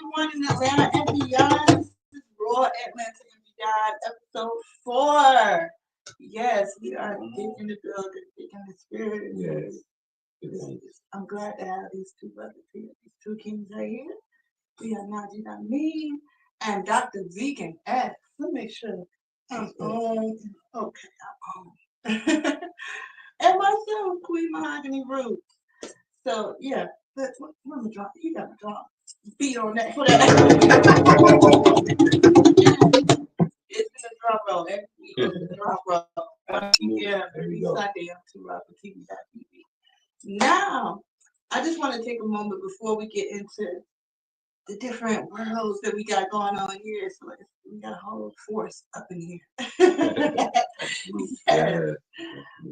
everyone in Atlanta and beyond. This is Raw Atlanta and Beyond, episode 4. Yes, we are deep in the building, deep in the spirit. Yes. I'm glad to have these two brothers here, these two kings right here. We are Najee Amin and Dr. Vegan X. Let me make sure I'm on. Okay, I'm on. And myself, Queen Mahogany Root. So, yeah, let me drop. You got to drop. Beat on that for that. It's in a drum roll. Every week it's a drum roll. Yeah, every Sunday on TV.tv. Now, I just want to take a moment before we get into the different worlds that we got going on here. So we got a whole force up in here. Yes.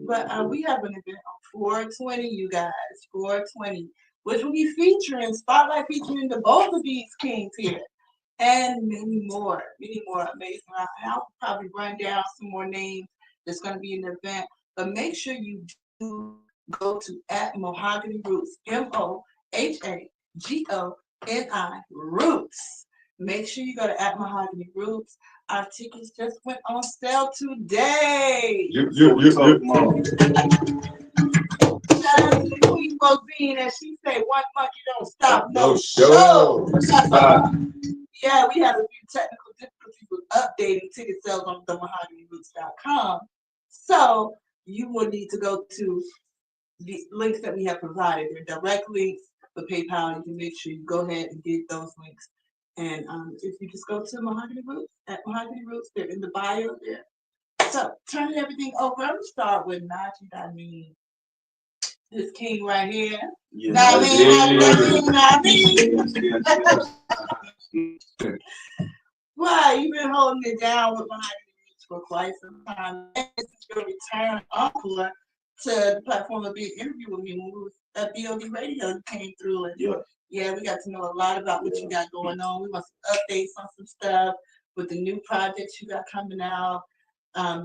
But we have an event on 420, you guys, 420, which will be spotlight featuring the both of these kings here. And many more amazing. I'll probably run down some more names that's going to be in the event. But make sure you do go to @Mahogany Roots, MOHAGONI Roots. Make sure you go to @Mahogany Roots. Our tickets just went on sale today. Shout out to the Queen Rosine, as she say, one monkey don't stop no show. Yeah, we had a few technical difficulties with updating ticket sales on themahoganyRoots.com. So you will need to go to the links that we have provided. They're direct links for PayPal. You can make sure you go ahead and get those links. And if you just go to Mahogany Roots, @Mahogany Roots, they're in the bio there. So turning everything over, I'm gonna start with Najee. This king right here. Why, you've been holding it down with Mahogany Roots for quite some time. And this is your return encore to the platform of being interviewed with me when we was at BOD Radio. You came through and yeah, we got to know a lot about what you got going on. We want some updates on some stuff with the new projects you got coming out.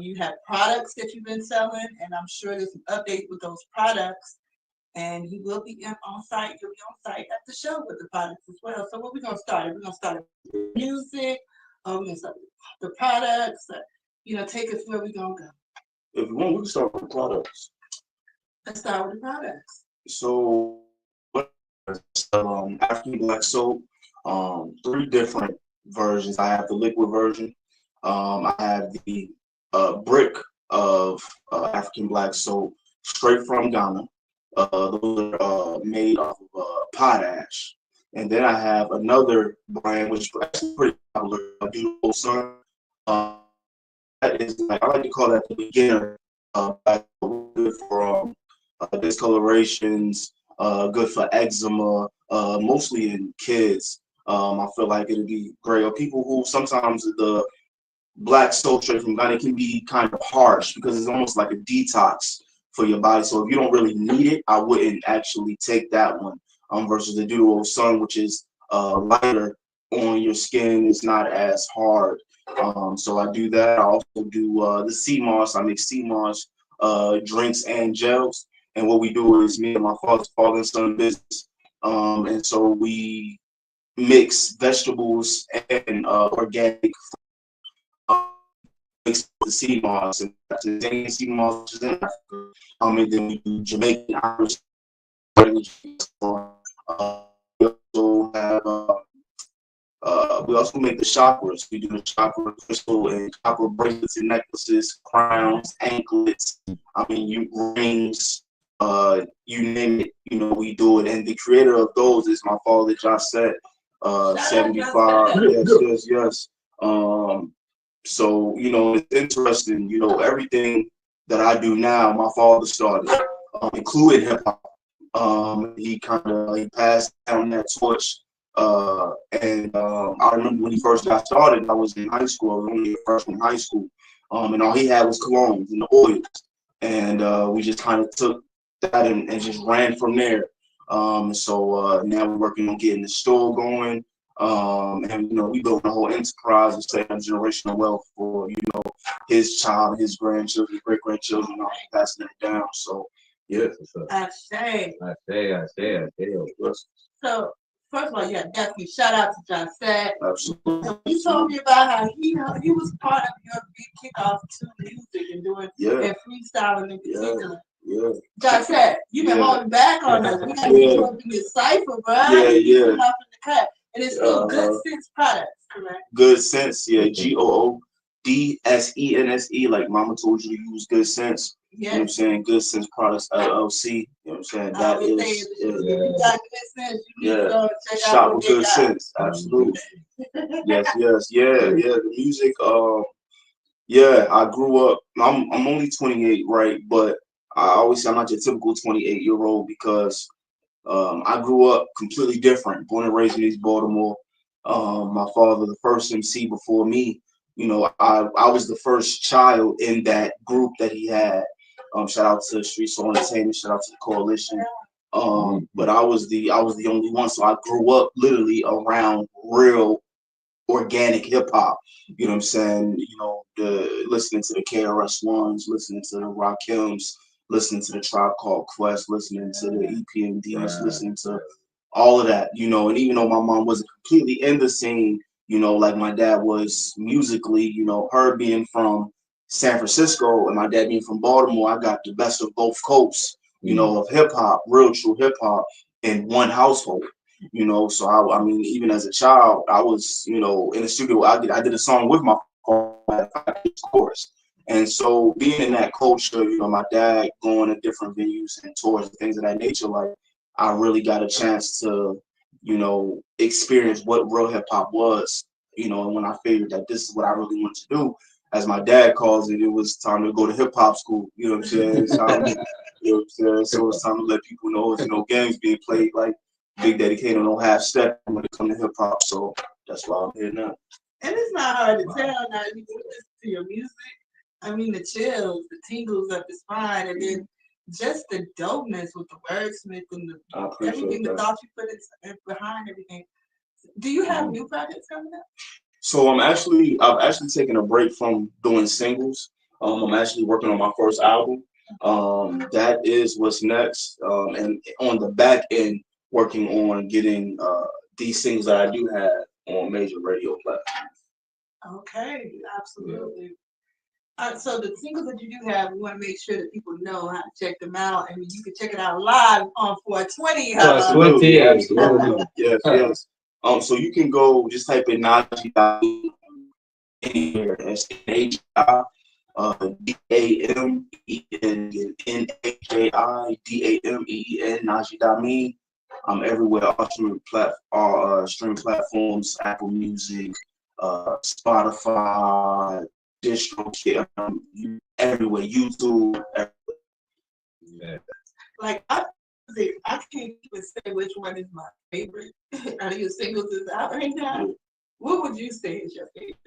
You have products that you've been selling, and I'm sure there's some updates with those products. And you will be on site. You'll be on site at the show with the products as well. So what we're gonna start? We're gonna start with music. We're gonna start with the products. Take us where we're gonna go. If you want, we can start with the products. Let's start with the products. So, African Black Soap, 3 different versions. I have the liquid version. I have the brick of African Black Soap straight from Ghana. Those are made off of potash. And then I have another brand, which is actually pretty popular, Beautiful Sun. That is, I like to call that the beginner. Good for discolorations, good for eczema, mostly in kids. I feel like it'd be great. Or people who sometimes the black soap straight from Ghana can be kind of harsh because it's almost like a detox for your body. So if you don't really need it, I wouldn't actually take that one. Versus the Duo Sun, which is lighter on your skin. It's not as hard. So I do that. I also do the sea moss. I make sea moss drinks and gels. And what we do is me and my father and son business. And so we mix vegetables and organic mix the sea moss and the sea moss is in Africa. And then we do Jamaican Irish. We also make the chakras. We do the chakra crystal and chakra bracelets and necklaces, crowns, anklets. Rings. You name it. We do it. And the creator of those is my father, Josh Set, 75. Yes. So it's interesting. Everything that I do now, my father started, including hip hop. He passed down that torch. And I remember when he first got started, I was in high school. I was only a freshman in high school. And all he had was colognes and the oils. And we just kind of took that and just ran from there. So now we're working on getting the store going. And we built a whole enterprise and setting up generational wealth for his child, his grandchildren, great grandchildren, passing it down. So yeah. I say. I say. So first of all, yeah, definitely shout out to John Sack. Absolutely. You told me about how he was part of your big kickoff to music and doing and freestyling in particular. Yeah. John Sack, you've been holding back on us. We got to get you up in this cipher, bro. Yeah. Up in the cut. And it's still Good Sense products, correct? Good Sense, yeah. GOODSENSE, like Mama told you to use Good Sense. Yes. You know what I'm saying? Good Sense Products LLC. You know what I'm saying? That is. If you got Good Sense, you need to go and check Shop out with Good Sense. Absolutely. Yes. Yeah. The music. I grew up. I'm only 28, right? But I always say I'm not your typical 28-year-old because I grew up completely different. Born and raised in East Baltimore. My father, the first MC before me. You know, I was the first child in that group that he had. Shout out to Street Soul Entertainment. Shout out to the Coalition. But I was the only one, so I grew up literally around real organic hip hop. You know what I'm saying? You know, listening to the KRS Ones, listening to the Rakims, listening to the Tribe Called Quest, listening to the EPMDs, listening to all of that. You know, and even though my mom wasn't completely in the scene, you know, like my dad was musically, you know, her being from San Francisco and my dad being from Baltimore, I got the best of both coasts, you know, of hip hop, real true hip hop in one household. You know, so I mean, even as a child, I was, you know, in the studio. I did a song with my father, chorus, and so being in that culture, you know, my dad going to different venues and tours and things of that nature, like I really got a chance to, you know, experience what real hip hop was, you know, and when I figured that this is what I really want to do, as my dad calls it, it was time to go to hip hop school. You know what I'm saying? It's time to, you know what I'm saying? So it's time to let people know, you know, games being played like. Big dedicated, no half step when it comes to hip hop. So that's why I'm here now. And it's not hard to tell now. You can listen to your music. I mean, the chills, the tingles up the spine, and then just the dopeness with the wordsmith and everything, the thought you put behind everything. Do you have new projects coming up? So I've actually taken a break from doing singles. I'm actually working on my first album. That is what's next. And on the back end, working on getting these things that I do have on major radio platforms. Okay, absolutely. So the singles that you do have, we want to make sure that people know how to check them out. I mean, you can check it out live on 420. Absolutely. Yes. So you can go just type in Naji anywhere. That's NHI DAMEN Najee. I'm everywhere. All stream platforms, Apple Music, Spotify, DistroKid, everywhere. YouTube. Everywhere. Like I can't even say which one is my favorite. Out of your singles is out right now. What would you say is your favorite?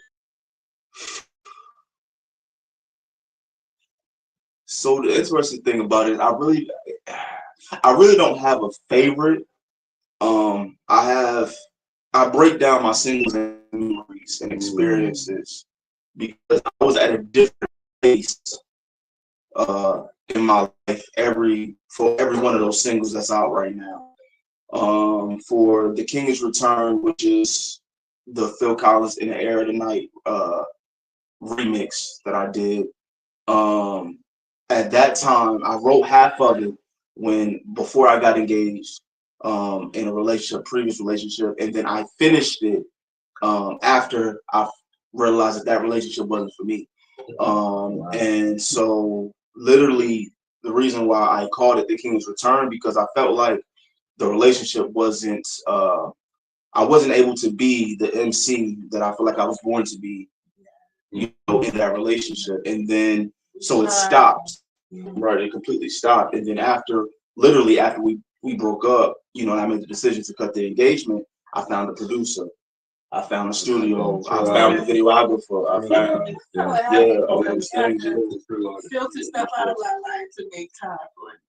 So the interesting thing about it, I really don't have a favorite. I break down my singles and memories and experiences because I was at a different place in my life for every one of those singles that's out right now. For The King is Returned, which is the Phil Collins In the Air of the Night remix that I did. At that time, I wrote half of it before I got engaged in a previous relationship, and then I finished it after I realized that relationship wasn't for me. And so, literally, the reason why I called it The King's Return because I felt like the relationship wasn't. I wasn't able to be the MC that I feel like I was born to be, you know, in that relationship, and then. So it stopped, right? It completely stopped. And then after we broke up, you know, and I made the decision to cut the engagement, I found a producer. I found a studio. I found a videographer. I found, all those things. Filter stuff out of our life to make time for it.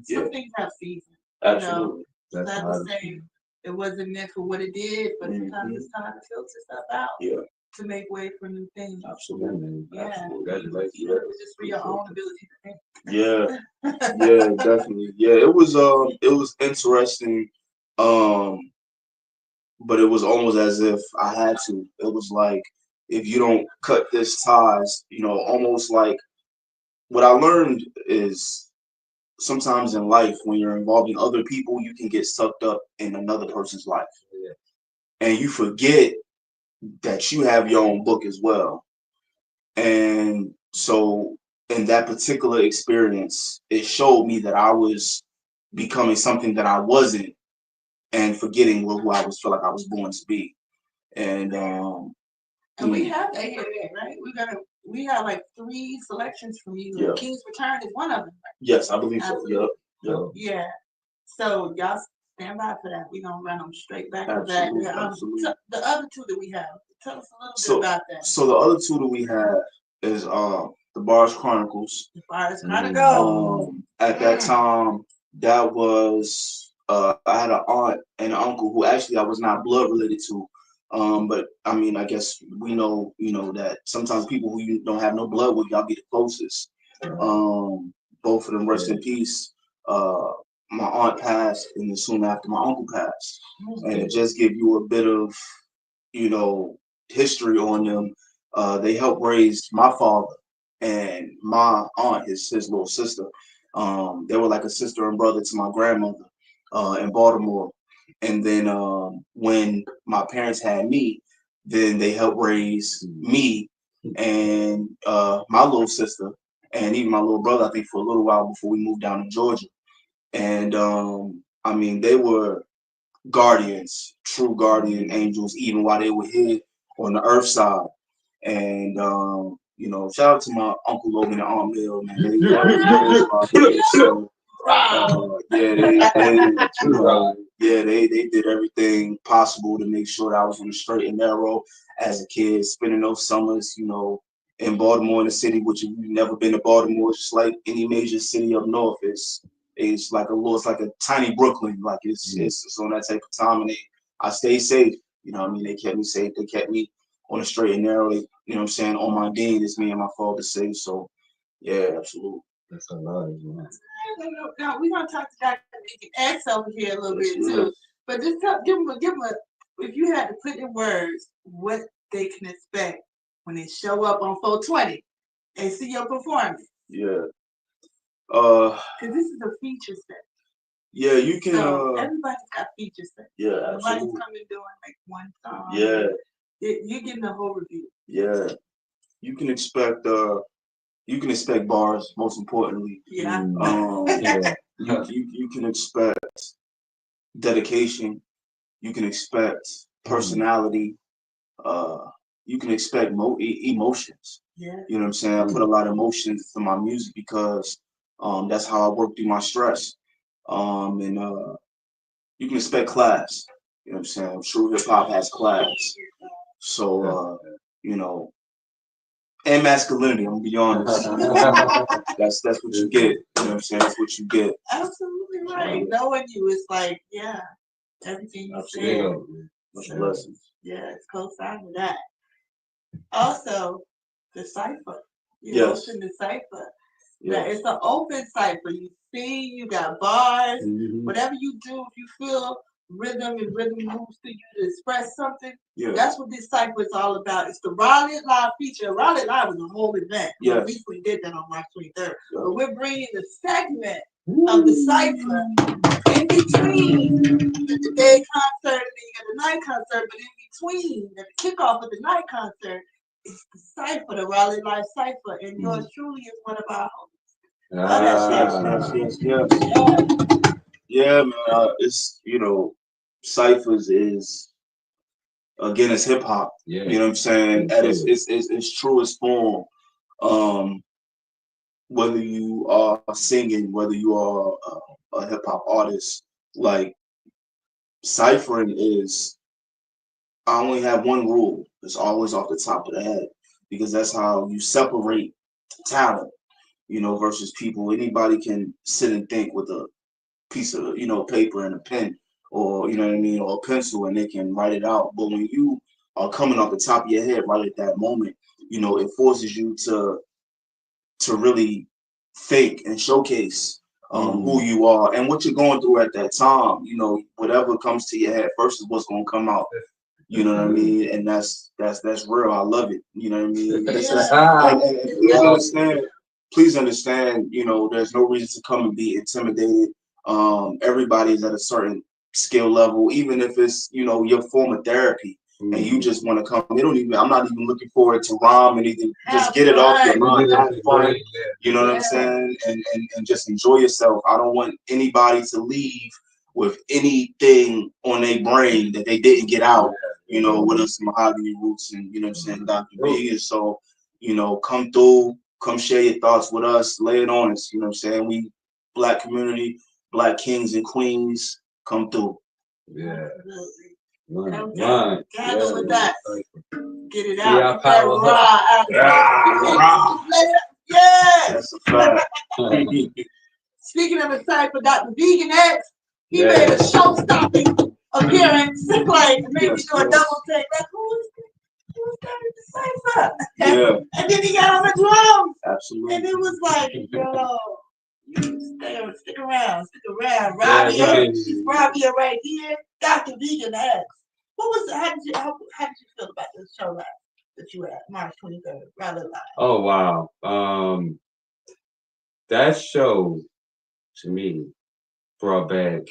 Some things have seasons. Absolutely. You know, not to say it wasn't meant for what it did, but sometimes it's time to filter stuff out. Yeah. To make way for new things. Absolutely. Yeah. Absolutely. Just for your own ability to think. Yeah. Yeah, definitely. Yeah, it was interesting. but it was almost as if I had to. It was like, if you don't cut this ties, almost like what I learned is sometimes in life, when you're involving other people, you can get sucked up in another person's life. Yeah. And you forget that you have your own book as well. And so in that particular experience, it showed me that I was becoming something that I wasn't, and forgetting who I feel like I was born to be. And we have that here, right? We have like 3 selections from you. Yeah. King's Return is one of them. Right? Yes, I believe so. Yep. Yeah. So y'all stand by for that. We're gonna run them straight back to back. Absolutely. The other 2 that we have, tell us a little bit about that. So the other 2 that we have is the Bars Chronicles. The Bars Chronicles. At that time, that was I had an aunt and an uncle who actually I was not blood related to. But I mean, I guess we know, that sometimes people who you don't have no blood with, y'all be the closest. Both of them rest in peace. My aunt passed, and then soon after my uncle passed. And it just give you a bit of, history on them. They helped raise my father and my aunt, his little sister. They were like a sister and brother to my grandmother in Baltimore. And then when my parents had me, then they helped raise me and my little sister and even my little brother, I think, for a little while before we moved down to Georgia. And I mean, they were guardians, true guardian angels, even while they were here on the earth side. And shout out to my Uncle Logan and Aunt Mill, man. They did everything possible to make sure that I was on the straight and narrow as a kid, spending those summers, in Baltimore, in the city, which if you've never been to Baltimore, it's just like any major city up north. It's like a tiny Brooklyn, like it's on that type of time, and I stayed safe. They kept me safe. They kept me on the straight and narrow. On my dean, it's me and my father safe. So, yeah, absolutely. That's a lot, man. Now we're gonna talk to Dr. X over here a little bit too, but just give them if you had to put in words what they can expect when they show up on 420 and see your performance. Yeah. Because this is a feature set. Yeah, you can. So everybody's got feature sets. Yeah, nobody's absolutely. coming doing like one song. Yeah. You're getting a whole review. Yeah. You can expect bars, most importantly. Yeah. You can expect dedication. You can expect personality. You can expect emotions. Yeah. You know what I'm saying? I put a lot of emotions in my music because that's how I work through my stress. And you can expect class. You know what I'm saying? True hip hop has class. So and masculinity, I'm gonna be honest. That's what you get. You know what I'm saying? That's what you get. Absolutely right. Knowing you is like, everything you said. Much blessings. Yeah, it's co-sign with that. Also, the cipher. Yes. The cipher. Yeah, it's an open cipher. You sing, you got bars. Whatever you do, if you feel rhythm and rhythm moves to you to express something, that's what this cipher is all about. It's the Raleigh Live feature. Raleigh Live was a whole event. We recently did that on March 23rd. But we're bringing the segment of the cipher in between the day concert and the night concert, but in between the kickoff of the night concert, it's the cipher, the Raleigh Live cipher, and yours truly is one of our hosts. Yes. Yeah, man. It's ciphers is again, it's hip hop. Yeah. You know what I'm saying? At its truest form. Whether you are singing, whether you are a hip hop artist, like ciphering is. I only have one rule. It's always off the top of the head because that's how you separate talent. Versus people. Anybody can sit and think with a piece of paper and a pen, or or a pencil, and they can write it out. But when you are coming off the top of your head right at that moment, it forces you to really think and showcase who you are and what you're going through at that time. You know, whatever comes to your head first is what's going to come out. You know what I mean? And that's real. I love it. You know what I mean? And please understand, you know, there's no reason to come and be intimidated. Everybody's at a certain skill level, even if it's, you know, your form of therapy. And you just want to come. I'm not even looking forward to rhyme or anything. Just get it off your mind, have fun. You know what I'm saying? And just enjoy yourself. I don't want anybody to leave with anything on their brain that they didn't get out. You know, with us Mahogany Roots and, you know what I'm saying, Dr. B. And so, you know, come through, come share your thoughts with us, lay it on us. You know what I'm saying? We Black community, Black kings and queens, come through. Yeah. Okay. Gather with that. Get it See out. Yeah. That's a fact. Speaking of excited for Dr. Vegan X, he made a show-stopping appearance. Like, maybe do a double take. Like, who's that in the cipher? Yeah. And then he got on the drums. Absolutely. And it was like, yo, you stick around. Rabia right here. Dr. Vegan X. What was how did you feel about this show that you were at March 23rd, rather live? Oh wow. That show to me brought back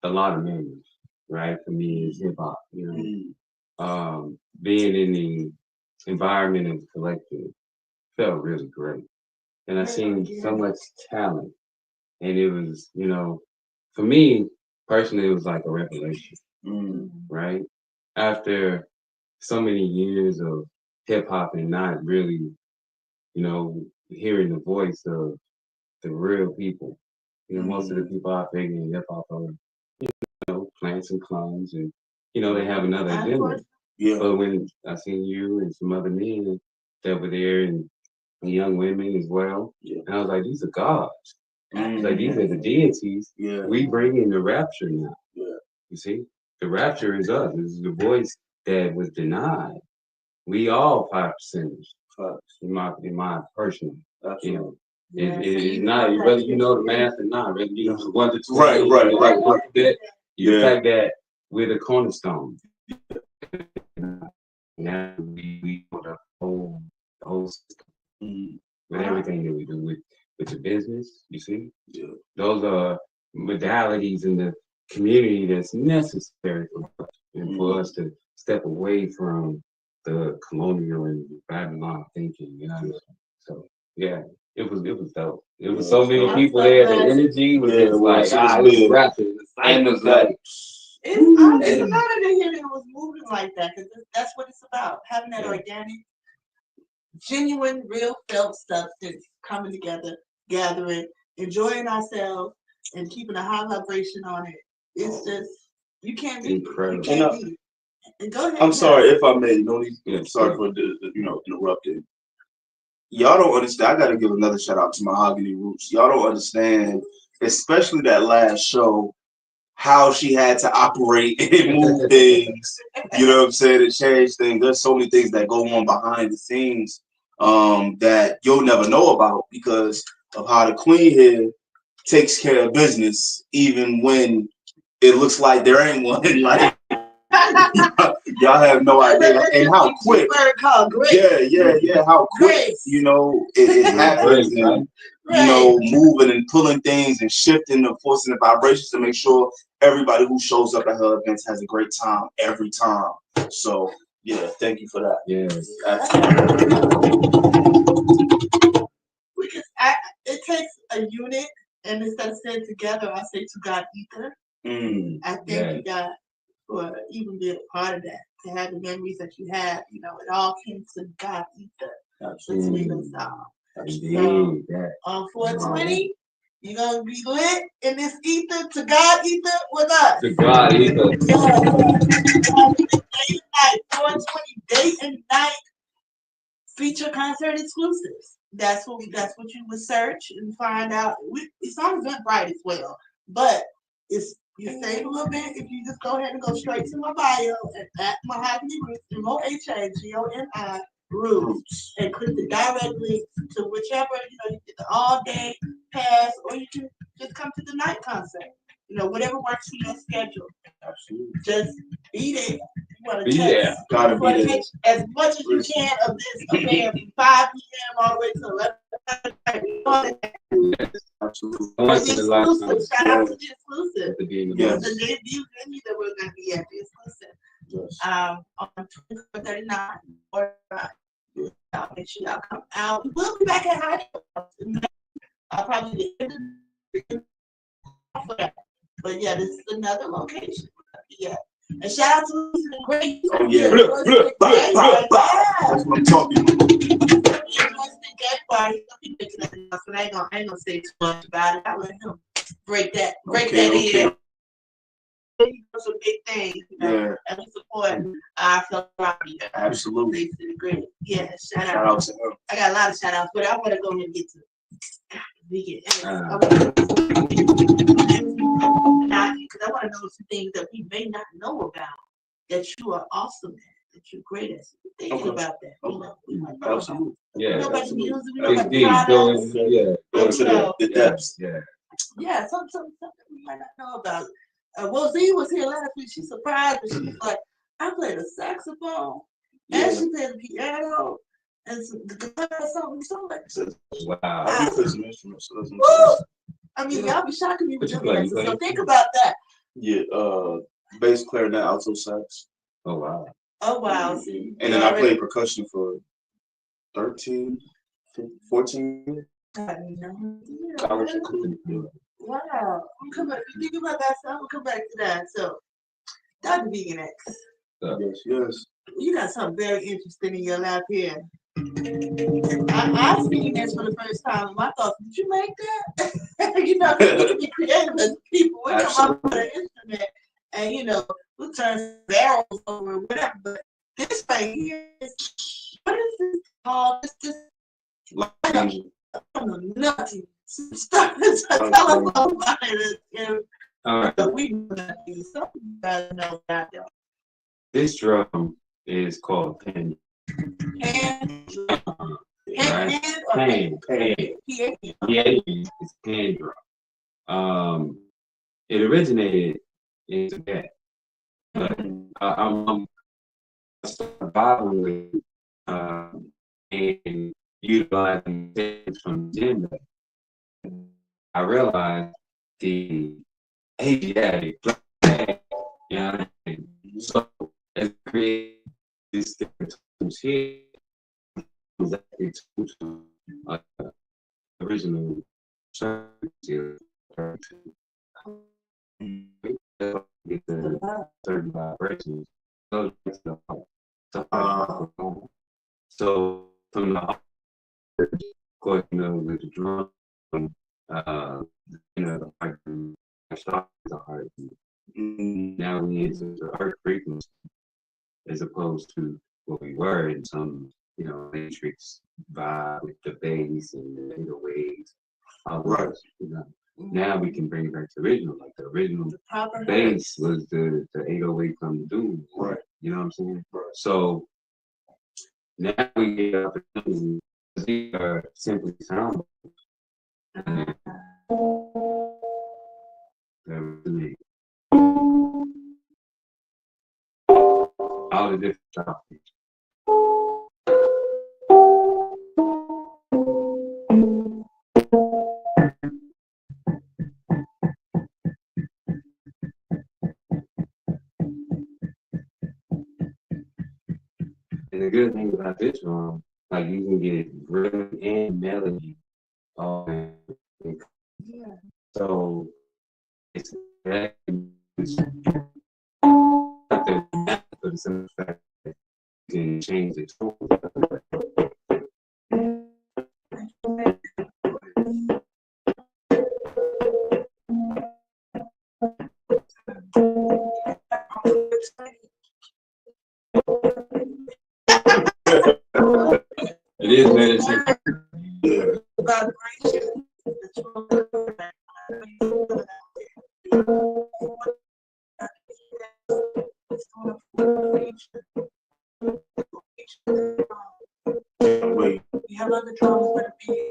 a lot of memories, right? For me as hip hop, you know. Being in the environment of the collective felt really great. And I seen so much talent. And it was, you know, for me personally, it was like a revelation, right? After so many years of hip hop and not really, you know, hearing the voice of the real people. You know, most of the people out there in hip hop are, you know, plants and clones and, you know, they have another agenda. Yeah. But when I seen you and some other men that were there and young women as well, and I was like, these are gods. Like, these are the deities. Yeah. We bring in the rapture now. Yeah. You see? The rapture is us. This is the voice that was denied. We all 5%. In my personal, you know. It's not whether you know the math or not, whether you know the 1 to 20. Right. The fact that we're the cornerstone. Now we put the whole system with everything that we do with the business, you see? Yeah. Those are modalities in the community that's necessary for us and for us to step away from the colonial and Babylon thinking, you know. So yeah, it was dope. It was so many people there. The energy was just like it was rapping. And it was like it's honored to hear it was moving like that because that's what it's about. Having that organic, genuine, real felt substance coming together, gathering, enjoying ourselves, and keeping a high vibration on it. It's just you can't beat it. You can't beat it. Go ahead. I'm sorry if I may. Sorry for interrupting. Y'all don't understand. I gotta give another shout out to Mahogany Roots. Y'all don't understand, especially that last show, how she had to operate and move things. You know what I'm saying? And change things. There's so many things that go on behind the scenes that you'll never know about because of how the queen here takes care of business, even when it looks like there ain't one. Like y'all have no idea, and how quick. Yeah. How quick, you know, it happens, and you know, moving and pulling things and shifting and forcing the vibrations to make sure everybody who shows up at her events has a great time every time. So yeah, thank you for that. Yes, because it takes a unit, and instead of saying together, I say to God ether. I thank you, God, for even being a part of that, to have the memories that you have. You know, it all came to God ether between us all. So on 420, you're gonna be lit in this ether to God ether with us. To God ether. Day and night, 420 day and night feature concert exclusives. That's what you would search and find out. It's on Eventbrite as well, but you save a little bit if you just go ahead and go straight to my bio at Mahogany Roots, MOHAGONI Roots, and click the direct link to whichever, you know, you get the all day pass, or you can just come to the night concert. You know, whatever works for your schedule. Absolutely. Just be there. You want to Be there. Gotta be there. catch as much as you can of this affair from 5 p.m. all the way to 11 p.m. Absolutely. Once in a lifetime. Exclusive. Shout out to the exclusive. To be in the Yes. moment. The debut venue that we're going to be at, the exclusive. Yes. On 2439 or I'll make sure y'all come out. We'll be back at High School. I'll probably be for that. But yeah, this is another location. Yeah. And shout out to the great. Oh yeah. That's what I'm talking about. I ain't gonna say too much about it. I'll let him break that Okay. in. Some big things, you know, Yeah. and we support our philanthropy. Absolutely. Great. Yeah, shout Shout out. out to him. I got a lot of shout outs, but I want to go ahead and get to vegan. Because I want to know some things that we may not know about that you are awesome at, that you're great at. So we're thinking about that. You know, we might know about. Absolutely. Yeah. We know about the music, we know It's about the deep. products. Yeah. Go to the depths. Yeah. Yeah, something we might not know about. Well, Z was here last week. She surprised, but she was like, I played a saxophone, and she played the piano, and some, the guitar, something like that. Wow. I play some instruments, so that's Woo! I mean, y'all be shocking me with What your you answers, play? so think about that. Yeah, bass, clarinet, alto sax. Oh wow. Oh, wow. See, And then I played percussion for 13, 14 years. College. Wow. I'm coming. Think about that. So I'm gonna come back to that. So, Dr. Vegan X, Yes. you got something very interesting in your lap here. I've seen this for the first time. And my thoughts, did you make that? You know, we can be creative as people. We come up with an instrument and, you know, we turn barrels over or whatever. But this right here is, what is this called? This I don't know nothing. Start to tell us all about it. All right. We know something about that. This drum is called pan. Hand, Right? hand, Pan. Yeah, it's pan drum. It originated in Tibet, but I'm surviving and utilizing things from gender. I realized the Asiatic black, you know what I mean? So as I create this different here, was actually original certain vibrations. So from the course, you know, with the drum, you know, the start is a heartbeat. Now we into the earth frequency as opposed to what we were in some, you know, matrix vibe with the bass and the 808s. Right. You know. Now we can bring it back to original, like the original proper bass was the 808 from Doom. Right. You know what I'm saying? Right. So now we get opportunity. These are simply sound. All the different topics. And the good thing about this one, like you can get rhythm and melody all in. Yeah. So it's that but it's in the fact that you can change the tone. It is medicine. Vibration. Wait. We have other drums that are big.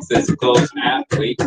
Since a close app, wait.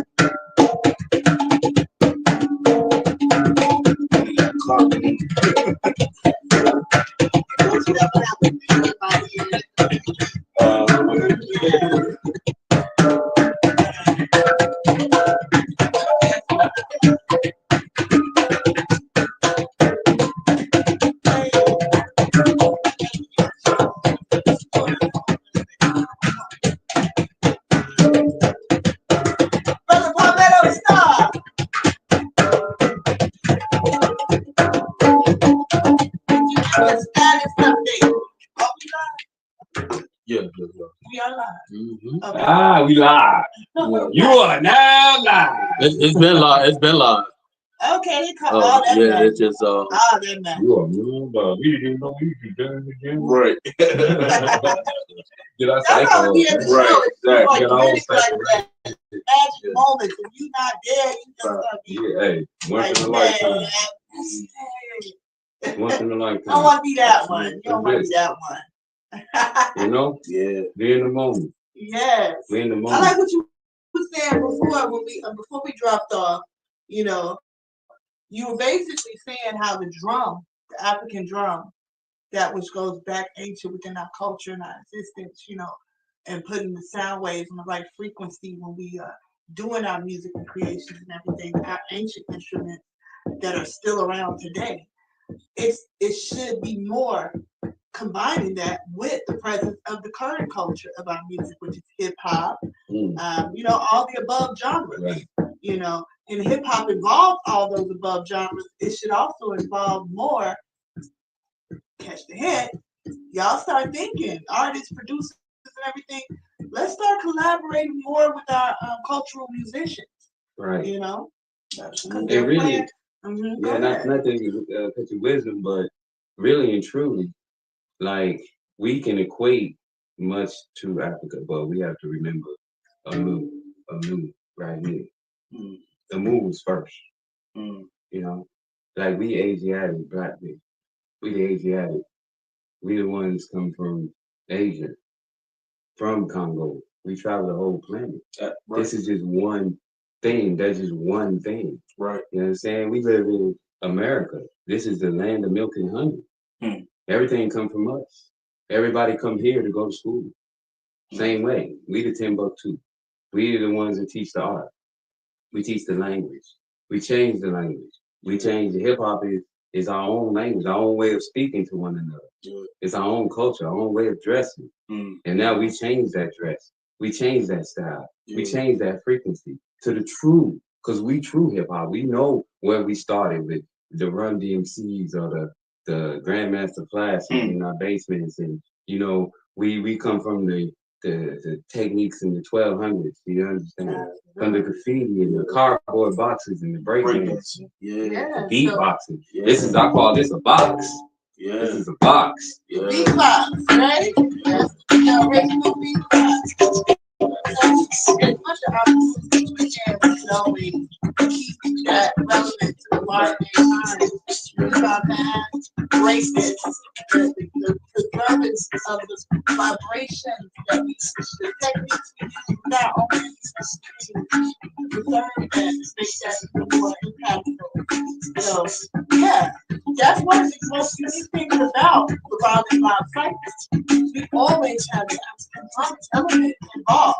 We are live. Mm-hmm. Okay. We live. You are now live. It's been live. It's been live. Okay, they call all that. Yeah, matters. it's just All that matters. You are new, but we didn't know we could do it again. Right. Did I That's say how we at the Right, show. It's exactly. like Get all really set. like that magic moments. If you're not there, you just gonna be Yeah, hey, once in a like, lifetime. man, Once in a I lifetime. want to be that one. You don't want to be that one. You know? Yeah. Be in the moment. Yes. Be in the I moment. like what you were saying before when before we dropped off. You know, you were basically saying how the drum, the African drum, that which goes back ancient within our culture and our existence, you know, and putting the sound waves on the right frequency when we are doing our music and creations and everything, our ancient instruments that are still around today. It should be more combining that with the presence of the current culture of our music, which is hip hop, you know, all the above genres, Right. you know, and hip hop involves all those above genres. It should also involve more, catch the hint, y'all start thinking, artists, producers, and everything, let's start collaborating more with our cultural musicians, Right. you know? It really, yeah, not to cut your wisdom, but really and truly, like, we can equate much to Africa, but we have to remember a move right here. The move was first. You know, like we Asiatic black people. We the Asiatic. We the ones come from Asia, from Congo. We travel the whole planet. Right. This is just one thing. That's just one thing. Right. You know what I'm saying? We live in America. This is the land of milk and honey. Everything come from us. Everybody come here to go to school. Same way. We the Timbuktu. We are the ones that teach the art. We teach the language. We change the language. We change the hip hop is our own language, our own way of speaking to one another. It's our own culture, our own way of dressing. And now we change that dress. We change that style. We change that frequency to the true, because we true hip hop. We know where we started with the Run DMCs or the Grandmaster Flashes in our basements, and you know we come from the techniques in the 1200s. You understand? From the graffiti and the cardboard boxes and the breakdance, the beatboxing. I call this a box. This is a box. Beatbox, right? Yes. The original beatbox. So, as much of our music we can always keep that relevant to the modern day times. We about to have bracelets, the relevance of the vibrations that the techniques we use now only learn that to make that more impactful. So, yeah, that's one of the most unique things about the Wild and Wild cycle. We always have the African element involved.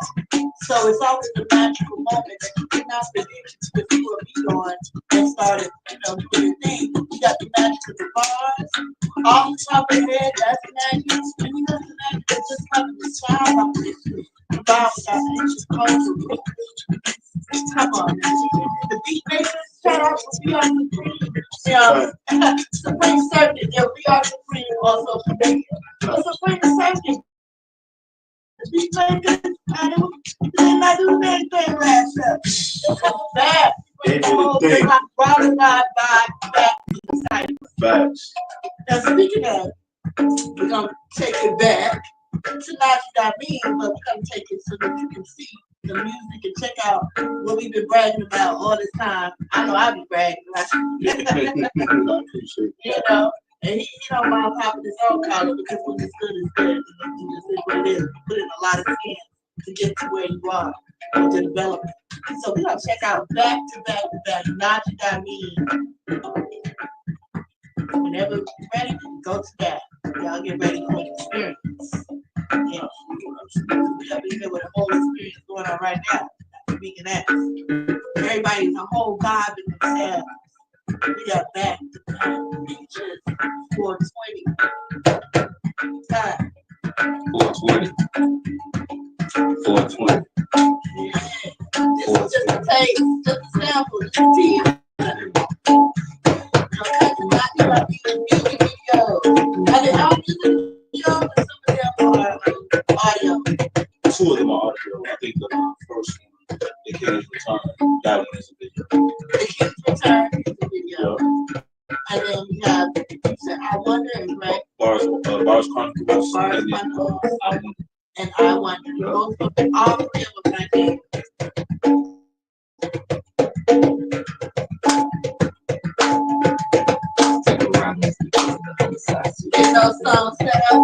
So it's always a magical moment that you cannot predict until people are beat on and started, you know, doing a thing. You got the magic of the bars, off the top of the head, that's magic. And you have the magic of just having the sound of it. About that ancient culture. Come on, the beat makers, shout out to We Are Supreme. Supreme Circuit, yeah, We Are Supreme also. Supreme Circuit. The beat makers, did not do anything last year. They come back. They did a thing. Facts. Now speaking of, we're gonna take it back. Tonight you got me, but we're gonna take it so that you can see the music and check out what we've been bragging about all this time. I know I've been bragging. You know, And he don't mind popping his own collar because when it's good, it's good. And it just is what it is. You put in a lot of skin to get to where you are with the development. So we're gonna check out back to back to back. Not you got me. Whenever you're ready, go to that. Y'all get ready for an experience. Yeah. We have been here with a whole experience going on right now. Speaking that. Everybody's a whole vibe in themselves. We are back to back features 420. Time. 420. 420. Yeah. This is just a taste, just a sample, just a tease. Music video. Are they all music videos or some of them are audio? Two of them are audio. I think the first one, The King's Return, that one is a video. The King's Return is a video. And then we have, you said, I Wonder, right? Bars Chronicles. Bars Chronicles. And I Wonder. Both of them, all three of them right there. Get those songs set up.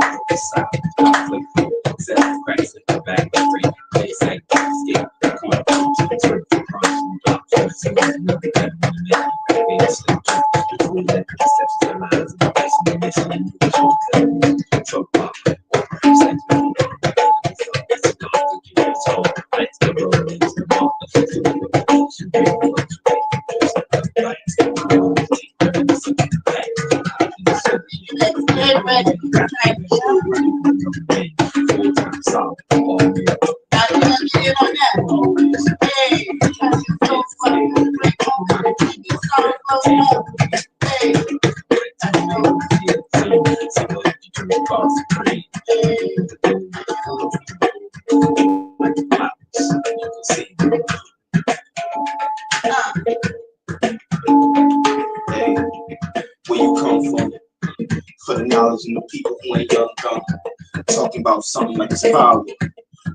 Get ready. Hey, where you come from? For the knowledge and the people who ain't young dumb. Talking about something like it's power.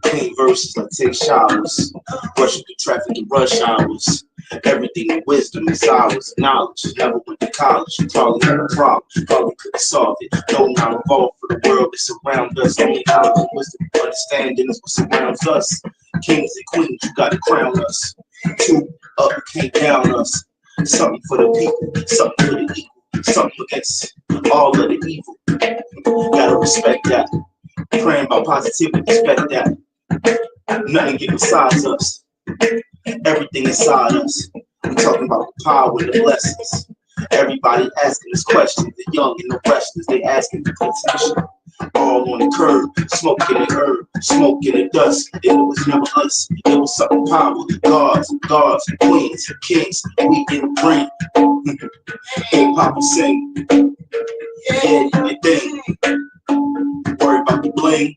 Clean verses like take showers. Rushing through traffic in rush hours. Everything in wisdom is ours. Knowledge never went to college. You probably had a problem. Probably couldn't solve it. No, not involved for the world that surrounds us. Only knowledge and wisdom and understanding is what surrounds us. Kings and queens, you gotta crown us. Two up, you can't down us. Something for the people, something for the equal, something against all of the evil. Gotta respect that. Praying about positivity, respect that. Nothing get besides us. Everything inside us. I'm talking about the power and the blessings. Everybody asking us questions, the young and the restless, they asking for attention. All on the curb, smoking the herb, smoking the dust. It was never us, it was something powerful. Gods, queens, kings, we in the brain. Hip hop will sing. Yeah, do your thing. Worry about the bling.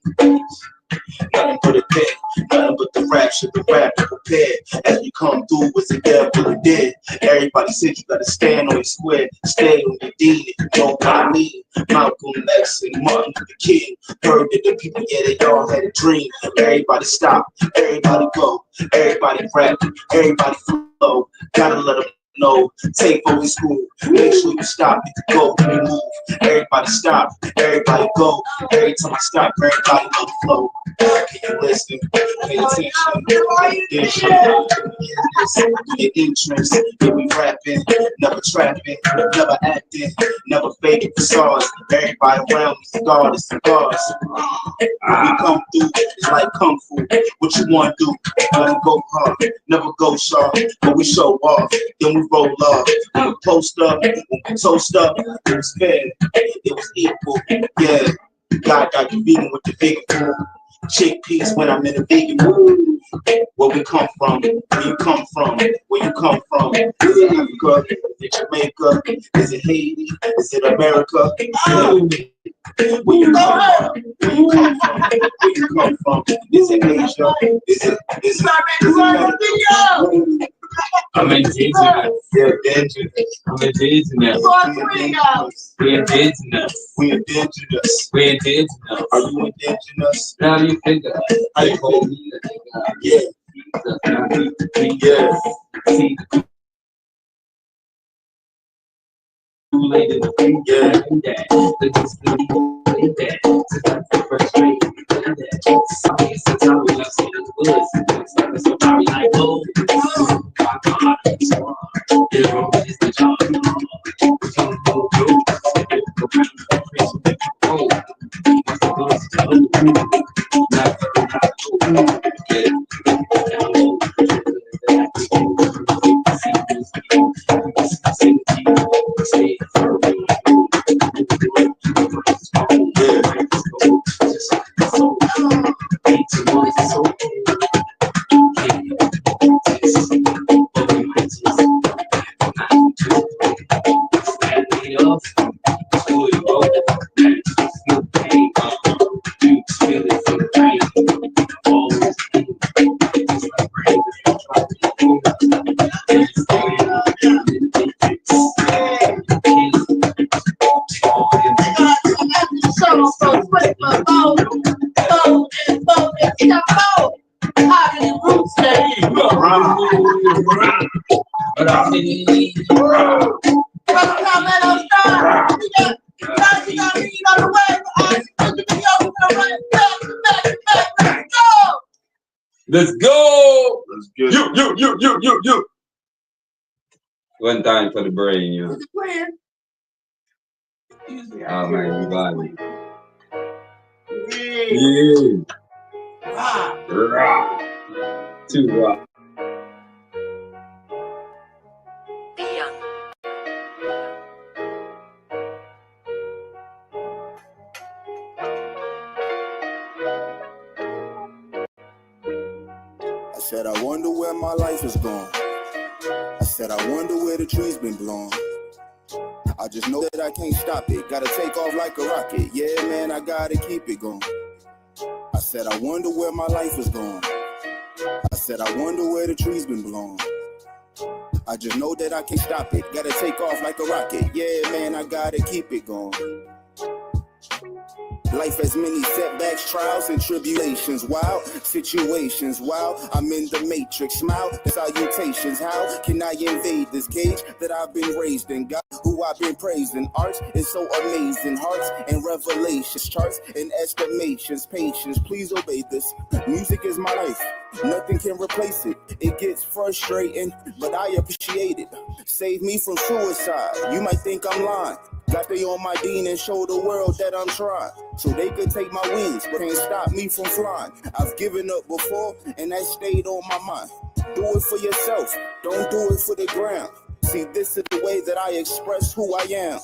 Nothing but a thing, nothing but the rapture, the rap prepared. As we come through, it's the devil and dead. Everybody said you gotta stand on your square, stay on your deed. Know what I mean? Malcolm X and Martin Luther King. Heard that the people, yeah, they all had a dream. Everybody stop, everybody go, everybody rap, everybody flow. Gotta let them know, take over school. Make sure you stop, you can go, you move. Everybody stop, everybody go. Every time I stop, everybody on the flow. Can you listen? Pay attention. Your interest. Yeah, we rapping, never trapping, never acting, never faking facades. Everybody around me, cigars, cigars. When we come through, it's like kung fu. What you want to do? Never go hard, never go sharp, but we show off, then we roll off. When we post up, when we toast up, it was fair, it was equal. Yeah, God got you vegan with the vegan food. Chickpeas when I'm in a vegan mood. Where we come from, where you come from, where you come from. Is it Africa? Is it Jamaica? Is it Haiti? Is it America? Where you come from? Where you come from? Where you come from? Is it Asia? Is it I'm indigenous. You're indigenous. I'm indigenous. We're indigenous. We're indigenous. We're indigenous. Are you indigenous? Now you think of How you hold hold? me. Yeah. Yeah. See, late in the day, yeah, the disbelief in that. Sometimes frustrated, sometimes we love seeing the woods. It's like so sorry, like, oh, my God, it's wrong, it's the job. Let's go! Let's get You. One time for the brain, you know. Oh man, you got me. Yeah. Rock. Too rock. I said, I wonder where my life is gone. I said, I wonder where the trees been blown. I just know that I can't stop it. Gotta take off like a rocket. Yeah, man, I gotta keep it going. I said, I wonder where my life is gone. I said, I wonder where the trees been blown. I just know that I can't stop it. Gotta take off like a rocket. Yeah, man, I gotta keep it going. Life has many setbacks, trials, and tribulations. Wild situations, wild. I'm in the matrix. Smile, the salutations. How can I invade this cage that I've been raised in? God, who I've been praising. Art is so amazing. Hearts and revelations, charts and estimations. Patience, please obey this. Music is my life. Nothing can replace it. It gets frustrating, but I appreciate it. Save me from suicide. You might think I'm lying. Got they on my dean and show the world that I'm trying. So they could take my wings, but can't stop me from flying. I've given up before, and that stayed on my mind. Do it for yourself, don't do it for the ground. See, this is the way that I express who I am.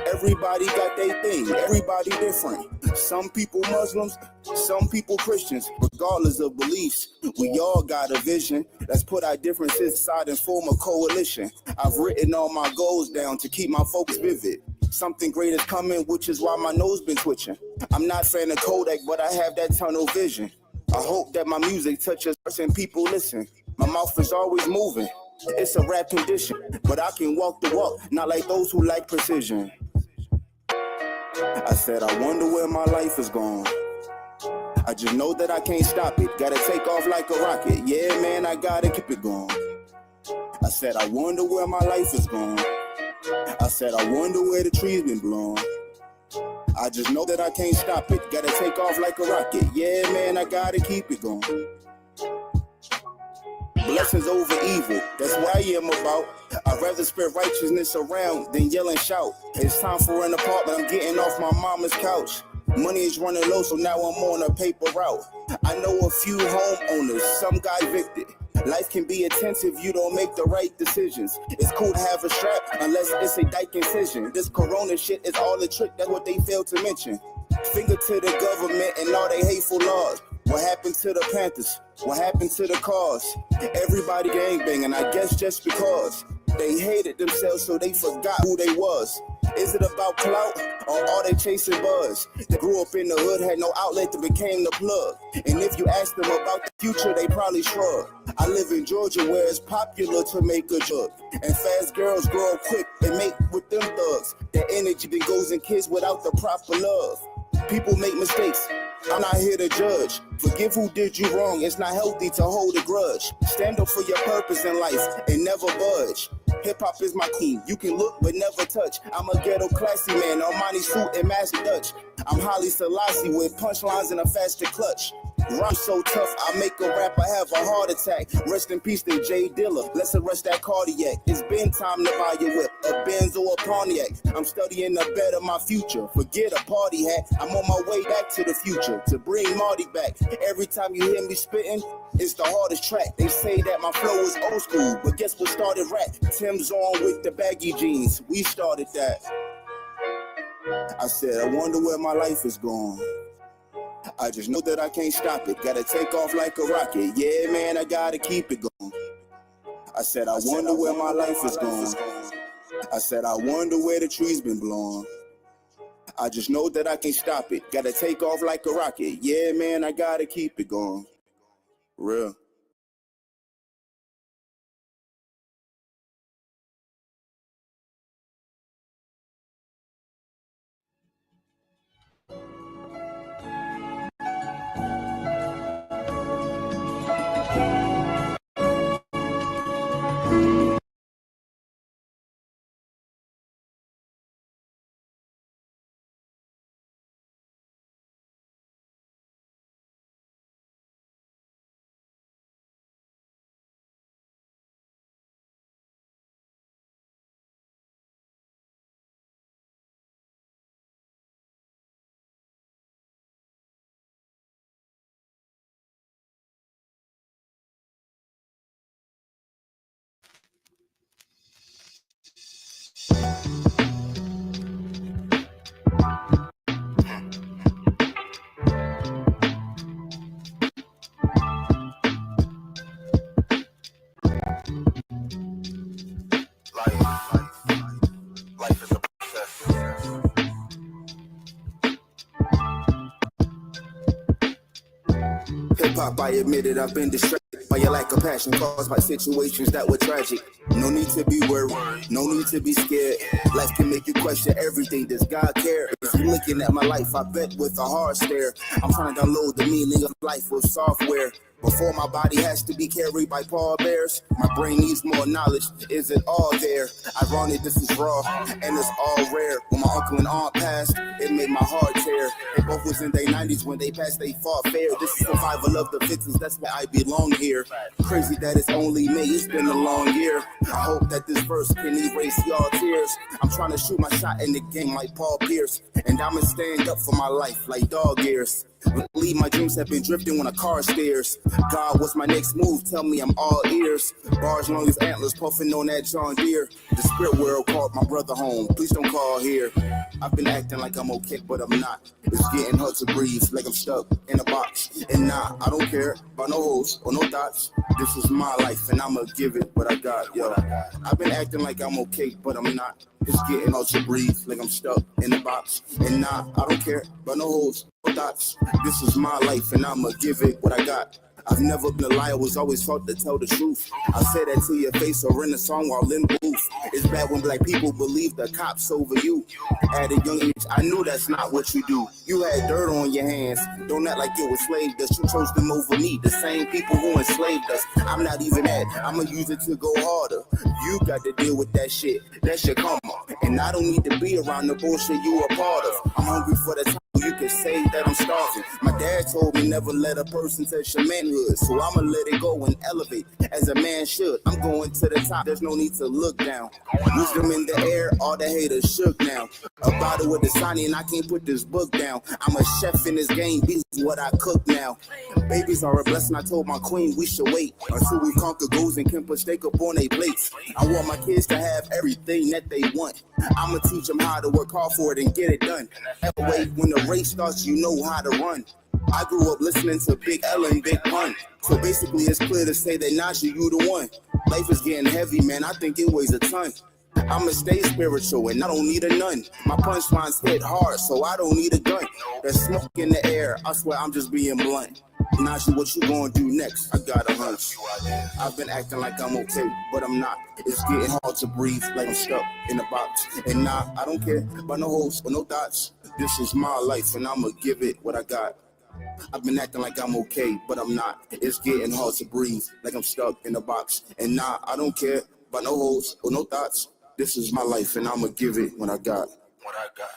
Everybody got their thing, everybody different. Some people Muslims, some people Christians. Regardless of beliefs, we all got a vision. Let's put our differences aside and form a coalition. I've written all my goals down to keep my focus vivid. Something great is coming, which is why my nose been twitching. I'm not a fan of Kodak, but I have that tunnel vision. I hope that my music touches hearts and people listen. My mouth is always moving. It's a rap condition, but I can walk the walk, not like those who like precision. I said, I wonder where my life is gone. I just know that I can't stop it. Gotta take off like a rocket. Yeah, man, I gotta keep it going. I said, I wonder where my life is gone. I said, I wonder where the trees been blown. I just know that I can't stop it. Gotta take off like a rocket. Yeah, man, I gotta keep it going. Blessings over evil, that's what I am about. I'd rather spread righteousness around than yell and shout. It's time for an apartment, I'm getting off my mama's couch. Money is running low, so now I'm on a paper route. I know a few homeowners, some got evicted. Life can be intense if you don't make the right decisions. It's cool to have a strap, unless it's a dyke incision. This corona shit is all a trick, that's what they fail to mention. Finger to the government and all they hateful laws. What happened to the Panthers? What happened to the cars? Everybody gangbanging, I guess just because they hated themselves so they forgot who they was. Is it about clout or are they chasing buzz? They grew up in the hood, had no outlet, that became the plug. And if you ask them about the future, they probably shrug. I live in Georgia where it's popular to make a drug. And fast girls grow up quick and mate with them thugs. Their energy then goes in kids without the proper love. People make mistakes, I'm not here to judge. Forgive who did you wrong, it's not healthy to hold a grudge. Stand up for your purpose in life and never budge. Hip-hop is my queen. You can look but never touch. I'm a ghetto classy man, Armani suit and master Dutch. I'm Holly Selassie with punchlines and a faster clutch. Rhyme so tough, I make a rapper have a heart attack. Rest in peace to Jay Dilla. Let's arrest that cardiac. It's been time to buy your whip, a Benz or a Pontiac. I'm studying the better my future. Forget a party hat. I'm on my way back to the future to bring Marty back. Every time you hear me spitting, it's the hardest track. They say that my flow is old school, but guess what started rap? Tim's on with the baggy jeans. We started that. I said, I wonder where my life is going. I just know that I can't stop it. Gotta take off like a rocket. Yeah, man, I gotta keep it going. I said, I wonder where my life is going. I said, I wonder where the trees been blowing. I just know that I can't stop it. Gotta take off like a rocket. Yeah, man, I gotta keep it going. Real. Life is a process. Hip-hop, I admit it, I've been distracted by your lack of passion caused by situations that were tragic. No need to be worried, no need to be scared. Life can make you question everything. Does God care? If you're looking at my life, I bet with a hard stare. I'm trying to download the meaning of life with software. Before my body has to be carried by pallbearers, my brain needs more knowledge. Is it all there? Ironic, this is raw, and it's all rare. When my uncle and aunt passed, it made my heart tear. They both was in their 90s when they passed, they fought fair. This is survival of the fittest, that's why I belong here. Crazy that it's only me, it's been a long year. I hope that this verse can erase y'all tears. I'm trying to shoot my shot in the game like Paul Pierce, and I'ma stand up for my life like dog ears. Believe my dreams have been drifting when a car stares. God, what's my next move? Tell me, I'm all ears. Bars long as antlers, puffing on that John Deere. The spirit world called my brother home. Please don't call here. I've been acting like I'm okay, but I'm not. It's getting hard to breathe, like I'm stuck in a box. And nah, I don't care about no hoes or no thoughts. This is my life, and I'ma give it what I got, yo. I've been acting like I'm okay, but I'm not. It's getting hard to breathe, like I'm stuck in a box. And nah, I don't care about no hoes or thoughts. This is my life, and I'ma give it what I got. I've never been a liar, was always taught to tell the truth. I say that to your face or in a song while in the booth. It's bad when black people believe the cops over you. At a young age, I knew that's not what you do. You had dirt on your hands, don't act like it was slave dust. You chose them over me, the same people who enslaved us. I'm not even mad, I'ma use it to go harder. You got to deal with that shit, that's your karma. And I don't need to be around the bullshit you a part of. I'm hungry for the time you can say that I'm starving. My dad told me never let a person touch your manhood, so I'ma let it go and elevate as a man should. I'm going to the top, there's no need to look down. Wisdom in the air, all the haters shook now. A bottle with the Dasani and I can't put this book down. I'm a chef in this game, this is what I cook now. Babies are a blessing, I told my queen we should wait until we conquer goals and can put steak up on their plates. I want my kids to have everything that they want. I'ma teach them how to work hard for it and get it done. That way, when the race starts, you know how to run. I grew up listening to Big L and Big Pun. So basically, it's clear to say that Nasha, you the one. Life is getting heavy, man. I think it weighs a ton. I'ma stay spiritual and I don't need a nun. My punchlines hit hard, so I don't need a gun. There's smoke in the air. I swear I'm just being blunt. Nasha, what you gonna do next? I got a hunch. I've been acting like I'm okay, but I'm not. It's getting hard to breathe, like I'm stuck in a box. And nah, I don't care about no hoes or no thoughts. This is my life, and I'ma give it what I got. I've been acting like I'm okay, but I'm not. It's getting hard to breathe, like I'm stuck in a box. And nah, I don't care But no hopes or no thoughts. This is my life, and I'ma give it when I got what I got.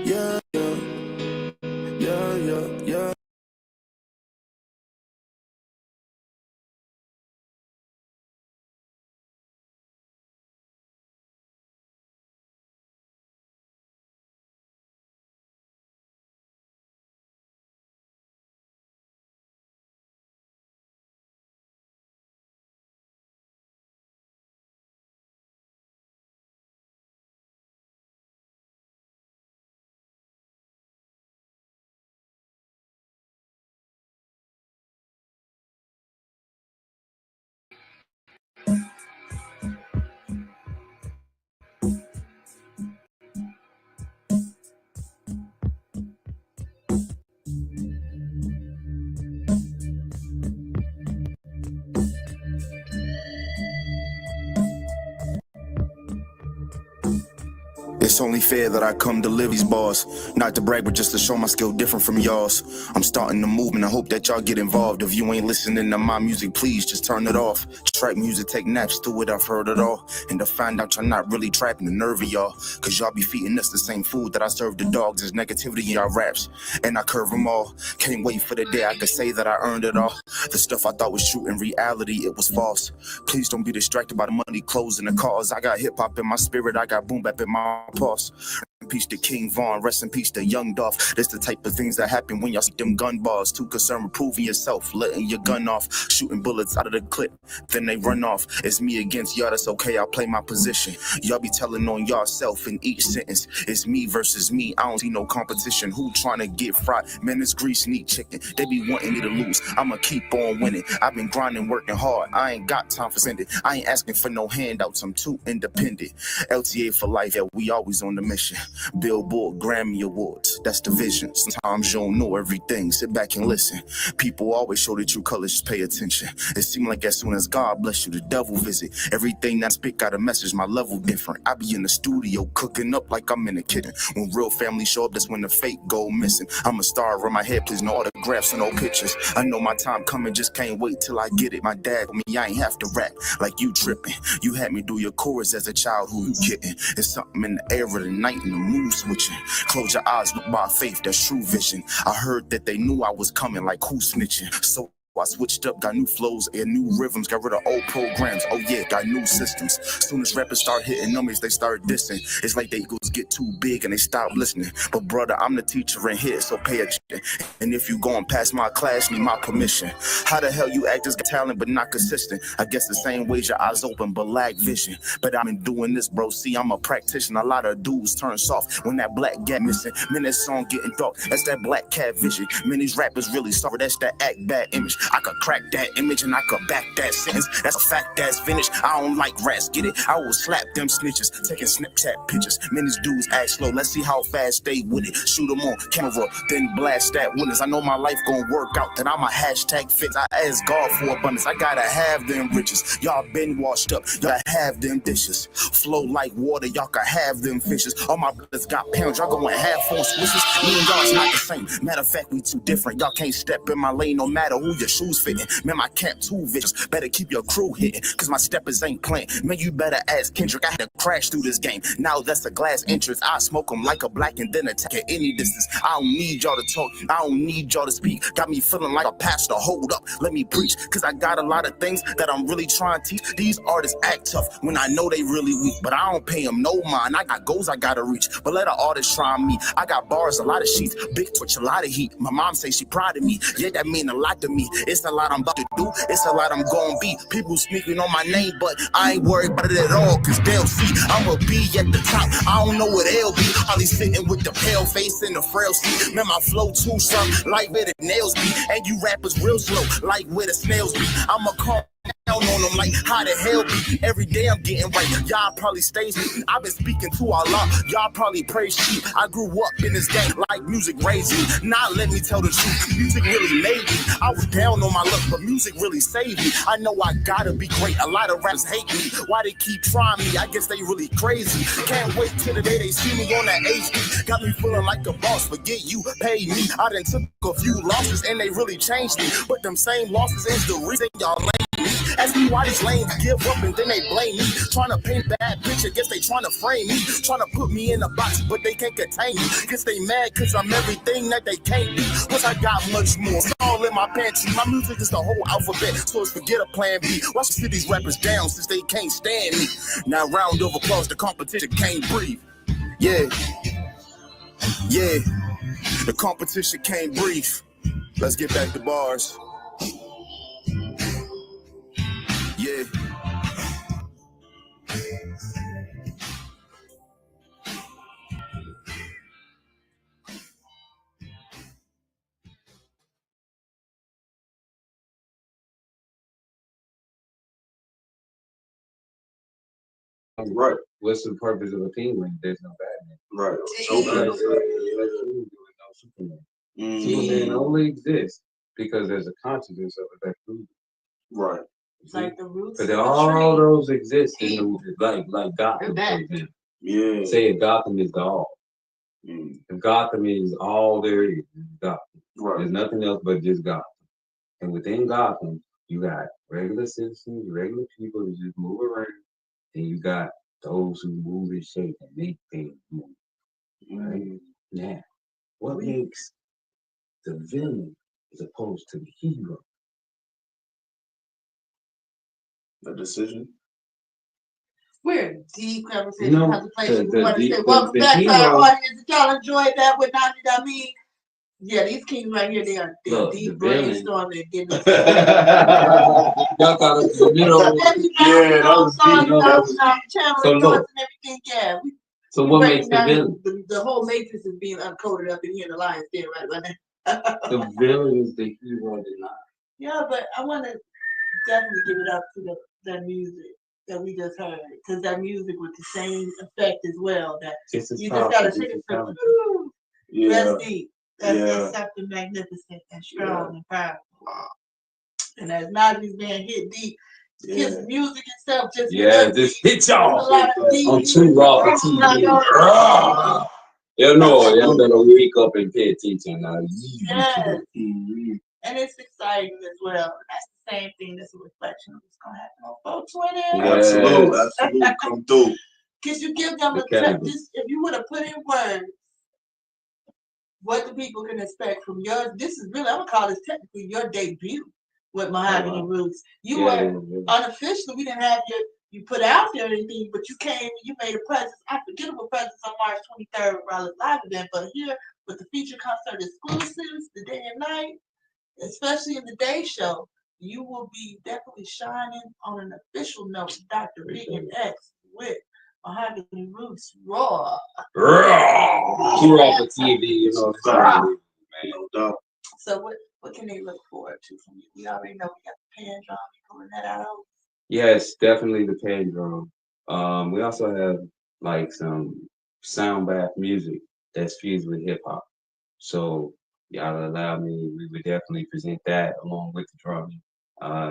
Yeah, yeah. It's only fair that I come deliver these bars. Not to brag, but just to show my skill different from y'all's. I'm starting the movement, I hope that y'all get involved. If you ain't listening to my music, please just turn it off. Trap music, take naps, do it, I've heard it all. And to find out y'all not really trapping the nerve of y'all. Cause y'all be feeding us the same food that I serve the dogs. There's negativity in y'all raps, and I curve them all. Can't wait for the day I could say that I earned it all. The stuff I thought was true, in reality it was false. Please don't be distracted by the money, clothes, and the cars. I got hip-hop in my spirit, I got boom bap in my pulse. Rest in peace to King Von, rest in peace to Young Dolph. That's the type of things that happen when y'all see them gun bars. Too concerned with proving yourself, letting your gun off, shooting bullets out of the clip, then they run off. It's me against y'all, that's okay, I'll play my position. Y'all be telling on yourself in each sentence. It's me versus me, I don't see no competition. Who trying to get fried? Man, it's grease, need chicken. They be wanting me to lose, I'ma keep on winning. I've been grinding, working hard, I ain't got time for sending. I ain't asking for no handouts, I'm too independent. LTA for life, yeah, we always on the mission. Billboard, Grammy Awards, that's the vision. Sometimes you don't know everything, sit back and listen. People always show the true colors, just pay attention. It seems like as soon as God bless you, the devil visit. Everything that spit got a message, my level different. I be in the studio cooking up like I'm in a kitchen. When real family show up, that's when the fake go missing. I'm a star over my head, please no autographs and no pictures. I know my time coming, just can't wait till I get it. My dad told me I ain't have to rap like you tripping. You had me do your chorus as a child, who you kidding? It's something in the air of the night and the mood switching. Close your eyes, look by faith, that's true vision. I heard that they knew I was coming, like who snitching? So I switched up, got new flows and new rhythms, got rid of old programs. Oh yeah, got new systems. Soon as rappers start hitting numbers, they start dissing. It's like they egos get too big and they stop listening. But brother, I'm the teacher in here, so pay attention. And if you going past my class, need my permission. How the hell you actors got talent but not consistent? I guess the same ways your eyes open but lack vision. But I've been doing this, bro. See, I'm a practitioner. A lot of dudes turn soft when that black gat missing. Man, that song getting dark. That's that black cat vision. Man, these rappers really sorry. That's that act bad image. I could crack that image and I could back that sentence. That's a fact that's finished. I don't like rats, get it? I will slap them snitches, taking Snapchat pictures. Man, these dudes act slow. Let's see how fast they with it. Shoot them on camera, then blast that witness. I know my life gonna work out, that I'm a hashtag fix. I ask God for abundance. I gotta have them riches. Y'all been washed up. Y'all have them dishes. Flow like water. Y'all can have them fishes. All my brothers got pounds. Y'all going half on swishes. Me and y'all's not the same. Matter of fact, we too different. Y'all can't step in my lane no matter who your shoes fit. Man, my cap too vicious. Better keep your crew hitting, cause my steppers ain't playing. Man, you better ask Kendrick. I had to crash through this game. Now that's a glass entrance. I smoke them like a black and then attack at any distance. I don't need y'all to talk. I don't need y'all to speak. Got me feeling like a pastor. Hold up, let me preach. Cause I got a lot of things that I'm really trying to teach. These artists act tough when I know they really weak. But I don't pay them no mind. I got goals I gotta reach. But let an artist try me. I got bars, a lot of sheets. Big twitch, a lot of heat. My mom say she proud of me. Yeah, that mean a lot to me. It's a lot I'm about to do, it's a lot I'm gonna be. People speaking on my name, but I ain't worried about it at all, cause they'll see I'ma be at the top. I don't know what they'll be. Probably sitting with the pale face and the frail seat. Man, my flow too sharp, like where the nails be. And you rappers real slow, like where the snails be. I'ma call on them like how the hell be every day I'm getting right. Y'all probably stage me. I've been speaking to Allah. Y'all probably praise sheep. I grew up in this game like music raised me. Now let me tell the truth. Music really made me. I was down on my luck, but music really saved me. I know I gotta be great. A lot of rappers hate me. Why they keep trying me? I guess they really crazy. Can't wait till the day they see me on that HD. Got me feeling like a boss. Forget you, pay me. I done took a few losses and they really changed me. But them same losses is the reason y'all lame me. Ask me why these lanes give up and then they blame me. Trying to paint bad picture, guess they trying to frame me. Trying to put me in a box, but they can't contain me. Guess they mad cause I'm everything that they can't be. Plus I got much more. It's all in my pantry. My music is the whole alphabet, so it's forget a plan B. Watch sit these rappers down since they can't stand me. Now round of applause, the competition can't breathe. Yeah. Yeah. The competition can't breathe. Let's get back to bars. Yeah. Right. What's the purpose of a team when there's no Batman? Right. Like, no Superman. Superman only exists because there's a consciousness of it that proves it. Right. Like the roots. But all those exist in the, like Gotham, for example. Yeah. Say if Gotham is the all. If Gotham is all there is Gotham. Right. There's nothing else but just Gotham. And within Gotham, you got regular citizens, regular people who just move around, and you got those who move and shake and make things move. Right? Now, what makes the villain as opposed to the hero? The decision. We're in deep conversation, You know, contemplation. We want to say welcome the back to hero, our audience. If y'all enjoyed that with Nani Dami, yeah, these kings right here, they're deep brainstorming and getting y'all thought it was the middle. Yeah, that was deep. Channeling thoughts and everything. Yeah. So what makes the villain? The whole matrix is being uncoded up in here in the lion's den right now. The villain is the hero of the night. Yeah, but I want to definitely give it up to the music that we just heard, because that music with the same effect as well. That you just gotta take it from that's deep. That's something magnificent and strong and powerful. And as Nazi's being hit deep, his music itself just just hit y'all on too raw for TV. Y'all better wake up and pay attention now. And it's exciting as well. That's the same thing. That's a reflection of what's gonna happen on 420. Absolutely, come through. Because you give them if you would have put in words what the people can expect from yours. This is really, I'm gonna call this technically your debut with Mahogany Roots. You were unofficially, we didn't have you put out there anything, but you came and you made a presence, unforgettable presence on March 23rd Raleigh Live event. But here with the feature concert exclusives, the day and night, especially in the day show, you will be definitely shining on an official note. Dr. B and X with Mahogany Roots Raw. Too raw for TV, you know. No doubt. So what can they look forward to from you? We already know we got the pan drum, you pulling that out. Yes, definitely the pan drum. We also have like some sound bath music that's fused with hip hop. So y'all allow me, we would definitely present that along with the drumming.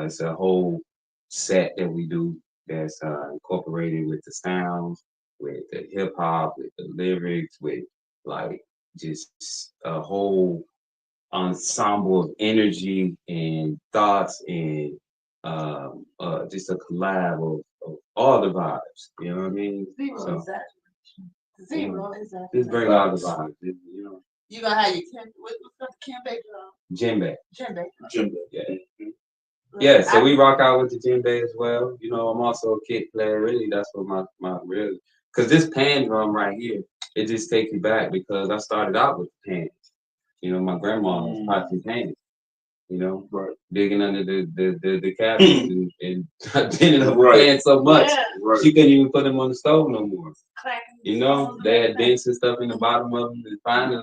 It's a whole set that we do that's incorporated with the sounds, with the hip hop, with the lyrics, with like just a whole ensemble of energy and thoughts and just a collab of all the vibes. You know what I mean? Zero exaggeration. Just bring all the vibes. You know. You gonna have your what's the Kembe drum? Djembe. Yeah. Yeah, so we rock out with the djembe as well. You know, I'm also a kit player. Really, that's what my real, because this pan drum right here, it just takes you back because I started out with the pans. You know, my grandma was pots pans. You know, digging under the cabinets and bending up the pans so much she couldn't even put them on the stove no more. You know, they had dents and stuff in the bottom of them, and finally,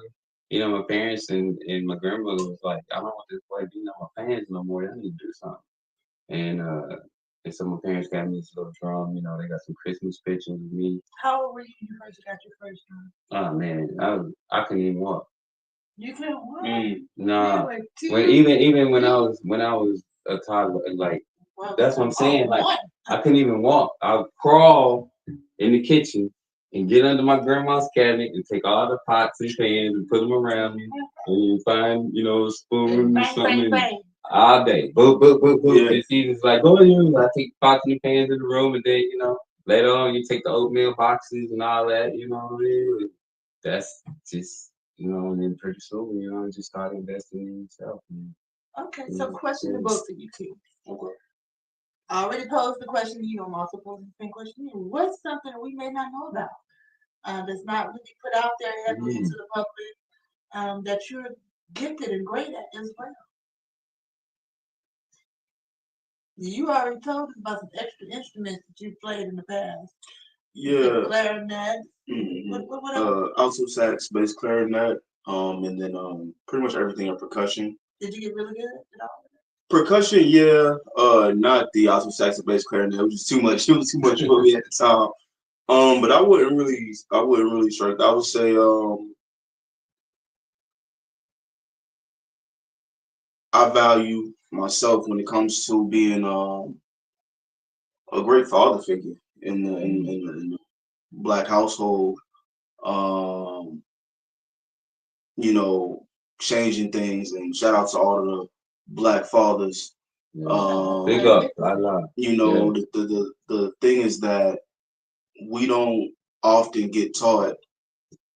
you know, my parents and my grandmother was like, I don't want this boy beating on my pants no more. I need to do something. And And so my parents got me this little drum. You know, they got some Christmas pictures of me. How old were you when you first got your first drum? Oh man, I couldn't even walk. You couldn't walk? Nah. Really? When even when I was a toddler, like Well, that's what I'm saying. Like what? I couldn't even walk. I would crawl in the kitchen and get under my grandma's cabinet and take all the pots and pans and put them around me and find, you know, a spoon or something all day. Boop, boop, boop, boop. Yeah. And she's like, oh, you I take the pots and the pans in the room, and then, you know, later on you take the oatmeal boxes and all that, you know. That's just, you know, and then pretty soon, you know, just start investing in yourself. Okay, so question to both of you two. Okay. I already posed the question to you. I'm also posing the same question to you. What's something we may not know about that's not really put out there heavily into the public that you're gifted and great at as well? You already told us about some extra instruments that you played in the past. Yeah. Clarinet. What else? Alto sax, bass clarinet, and then pretty much everything in percussion. Did you get really good at all? Percussion, yeah. Not the alto sax and bass clarinet. It was just too much. It was too much for me at the time. But I wouldn't really strike. I would say I value myself when it comes to being a great father figure in the Black household. You know, changing things, and shout out to all the Black fathers. Big up, I love. You know, the thing is that we don't often get taught,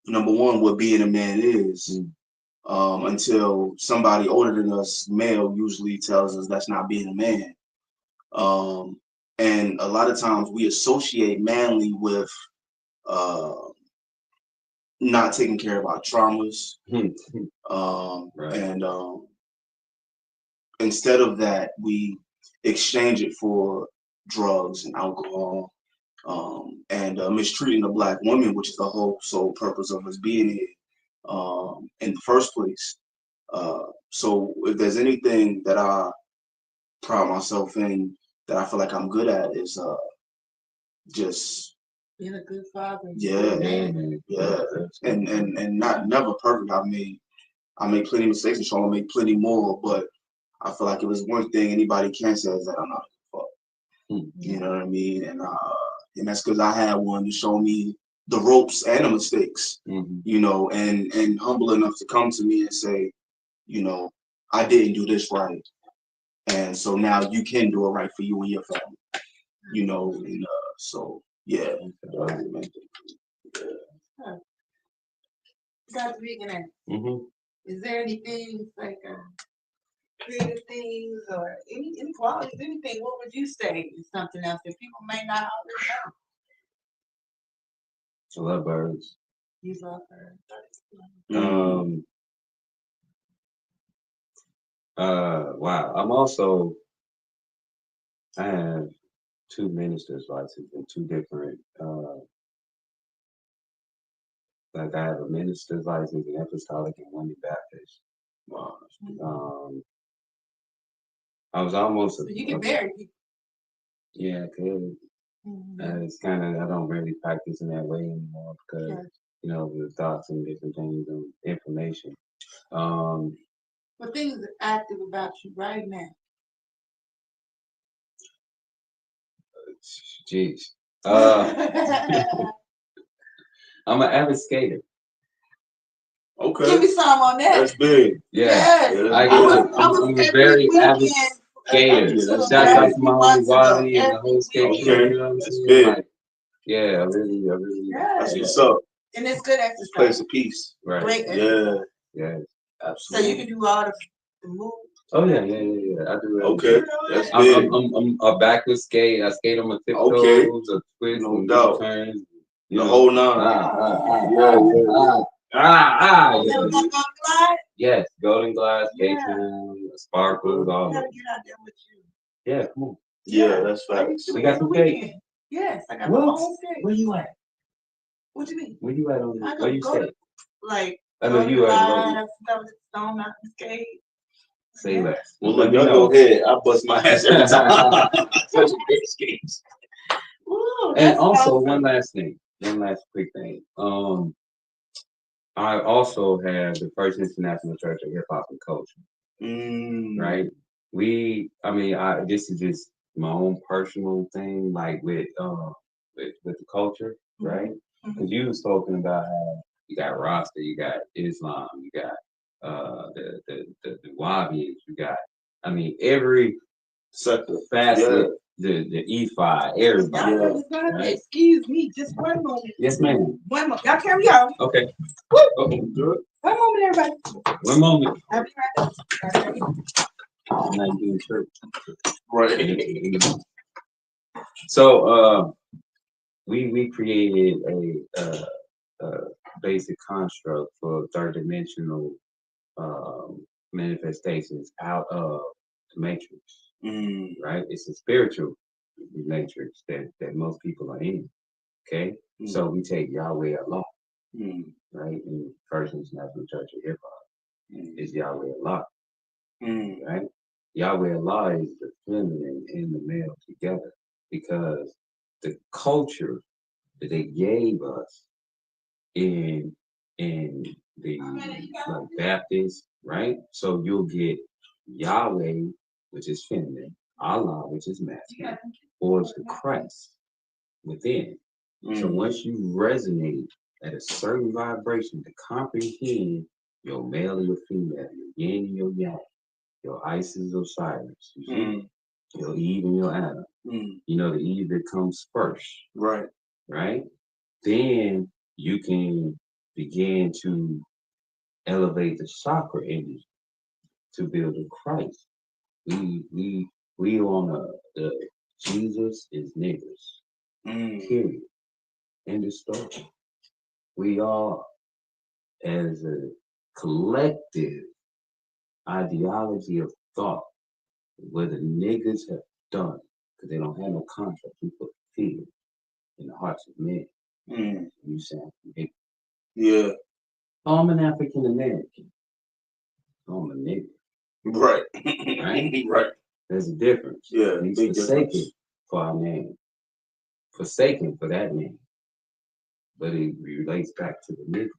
number one, what being a man is, until somebody older than us, male, usually tells us that's not being a man. And a lot of times we associate manly with not taking care of our traumas. Right. And instead of that, we exchange it for drugs and alcohol, and mistreating the Black woman, which is the whole sole purpose of us being here in the first place. So if there's anything that I pride myself in that I feel like I'm good at, is just being a good father. Yeah, and not never perfect. I made plenty of mistakes, and so I'll make plenty more. But I feel like if there's one thing anybody can say is that I'm not a good father. You know what I mean? And that's because I had one to show me the ropes and the mistakes. You know, and humble enough to come to me and say, you know, I didn't do this right, and so now you can do it right for you and your family. You know, and so yeah. Dr. Regan, is there anything like creative things or any qualities, anything? What would you say is something else that people may not always know? I love birds. You love birds. Wow. I have 2 ministers' licenses and 2 different, like I have a minister's license in Apostolic and one in Baptist. Wow. I was almost. So you get married. Yeah, I could. It's kind of, I don't really practice in that way anymore because, you know, the thoughts and different things and information. What things are active about you right now? Jeez. I'm an avid skater. Okay. Give me some on that. That's big. Yeah. I'm a very avid skater. Shout out to my homie Wally and the whole skate crew. You know what I'm saying? Big. Like, yeah, I really. That's what's up. And it's good exercise. Place of peace. Right. Great exercise. Yeah. So Absolutely. you can do all the moves. Oh yeah. I do. Okay. That's big. I'm a backward skate. I skate on my tiptoes, Okay. a twist, No doubt. turns. The whole nine. Yes, Golden Glass, K-Town, Sparkles, all I of gotta it. get out there with you. Yeah, come on. Yeah, that's facts. We got some cake. Yes, I got my own skate. Where you at? What you mean? Where you at on this? Where you skate? Like, I know you at. Stone Mountain skate. Say less. Well, Let look, me y'all know. go ahead. I bust my ass every time. Such a great schemes. Ooh, And that's also awesome. one last quick thing. I also have the First International Church of Hip Hop and Culture. Right? This is just my own personal thing, like with the culture, right? Because you was talking about how you got Rasta, you got Islam, you got the Wahhabis, you got every Sector. facet, the E5, everybody. Right? Excuse me, just one moment. Yes, ma'am. One moment. Y'all carry on. Okay. Woo. Do it. One moment, everybody. One moment. I'll be right back. I'm not doing church. Right. So we created a basic construct for third dimensional manifestations out of the matrix. Right? It's a spiritual matrix that most people are in. Okay? So we take Yahweh Allah, right? In First International Church of Hip Hop is Yahweh Allah. Right? Yahweh Allah is the feminine and the male together because the culture that they gave us in the like Baptist, right? So you'll get Yahweh, which is feminine, Allah, which is masculine, or it's the Christ within. So once you resonate at a certain vibration to comprehend your male and your female, your yin and your yang, your Isis or Cyrus, you see? Your Eve and your Adam. You know, the Eve that comes first. Right. Right? Then you can begin to elevate the chakra energy to build a Christ. We on the Jesus is niggers. Period. End of story. We all, as a collective ideology of thought, what the niggas have done, because they don't have no contract, we put fear in the hearts of men. You sound nigga. Yeah. Oh, I'm an African American. Oh, I'm a nigga. Right. Right? Right. There's a difference. Yeah. He's Big forsaken difference. for our name. Forsaken for that name. But it relates back to the niggers.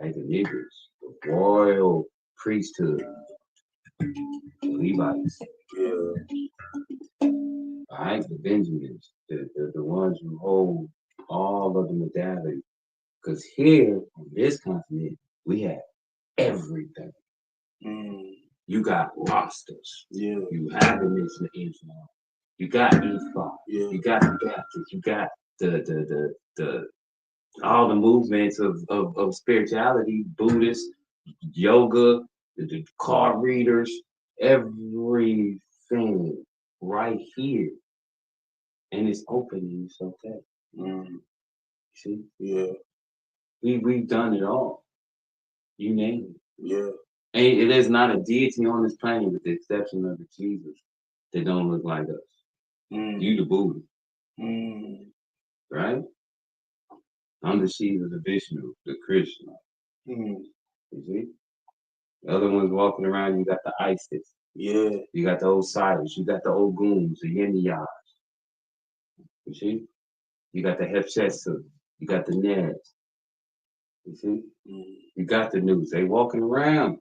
Right? The niggers. The royal priesthood. The Levites. Yeah. All right? The Benjamins. The ones who hold all of the modalities. Because here on this continent, we have everything. You got rosters. Yeah. You have the Nation of Islam. You got E5. Yeah. You got the Baptist. You got the all the movements of spirituality, Buddhist, yoga, the card readers, everything right here. And it's open and it's okay. See? Yeah. We've done it all. You name it. Yeah. And there's not a deity on this planet, with the exception of the Jesus, that don't look like us. You the Buddha, right? I'm the Shiva, the Vishnu, the Krishna. You see? The other ones walking around, you got the Isis. Yeah. You got the Osiris. You got the Oguns, the Yemiyahs. You see? You got the Hephaestus. You got the Neds. You see? You got the News. They walking around.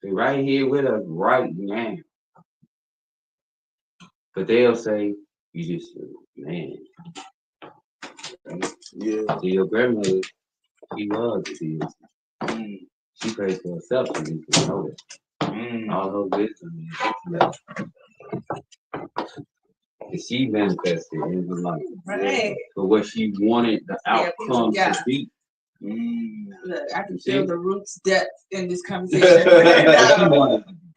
They right here with us right now. But they'll say, you just, man. Right? Yeah. So your grandmother, she was a deity. She prayed for herself, so you can know that. All her wisdom and she manifested in her life. Right. For what she wanted the outcome to be. Look, I can feel the roots depth in this conversation.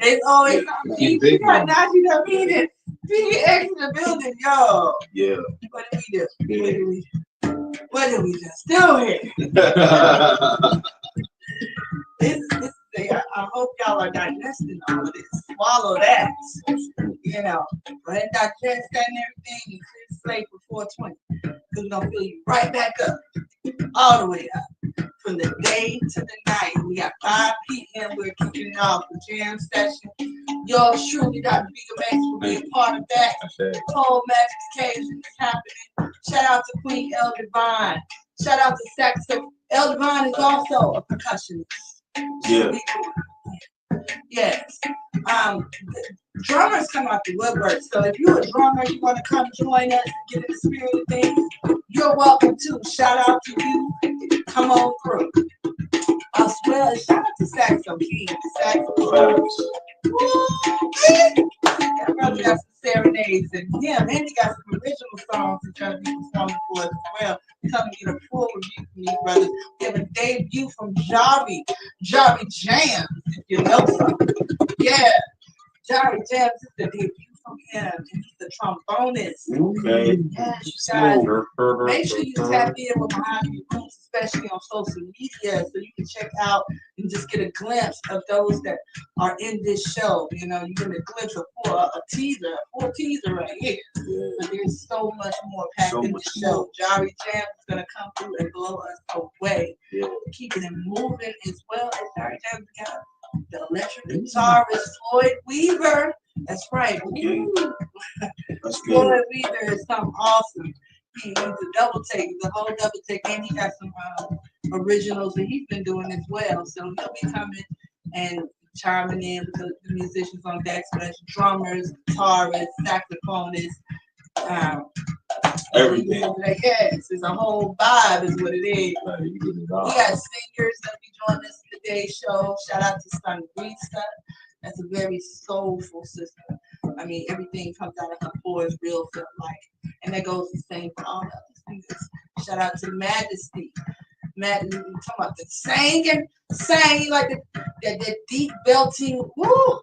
It's always easy. Now you know what I mean? And being extra the building, yo. Yeah. What did we do? What did we just do here? I hope y'all are digesting all of this. Swallow that. You know, go ahead and digest that and everything and clear the slate for 420. Because we're going to fill you right back up. All the way up. from the day to the night. We got 5 p.m. We're kicking it off the jam session. Yours truly, Dr. Bigger Max, will be a part of that whole magic occasion that's happening. Shout out to Queen El Divine. Shout out to Saxo. El Divine is also a percussionist. Yeah. Yes. Drummers come out the woodwork. So if you're a drummer, you want to come join us, get in the spirit of things, you're welcome too. Shout out to you. Come on through. As well as shout out to Saxo King. That brother got some serenades and him, and he got some original songs he's trying to be performing for us as well. Come and get a full review from these brothers. We have a debut from Javi Jams, if you know something. Yeah, Javi Jams is the debut from him, and he's the trombonist. Okay. Yes, you guys, make sure you tap in with Mahogany Roots, especially on social media, so you can check out and just get a glimpse of those that are in this show. You know, you get a glimpse of a teaser right here. Yeah. But there's so much more packed in the show. Javi Jams is gonna come through and blow us away. Yeah. Keeping it moving as well as Javi Jams got the electric guitarist Floyd Weaver. That's right. Okay. That's good. Floyd Weaver is something awesome. He's a double take, the whole double take, and he got some originals that he's been doing as well. So he'll be coming and chiming in with the musicians on deck, so that's drummers, guitarists, saxophonists, everything. Yes, it's a whole vibe, is what it is. We got singers that be joining us in today's show. Shout out to Sandrisa. That's a very soulful sister. I mean, everything comes out of her voice, real feel like. And that goes the same for all of us singers. Shout out to Majesty. Majesty, talking about the singing like that deep belting, woo,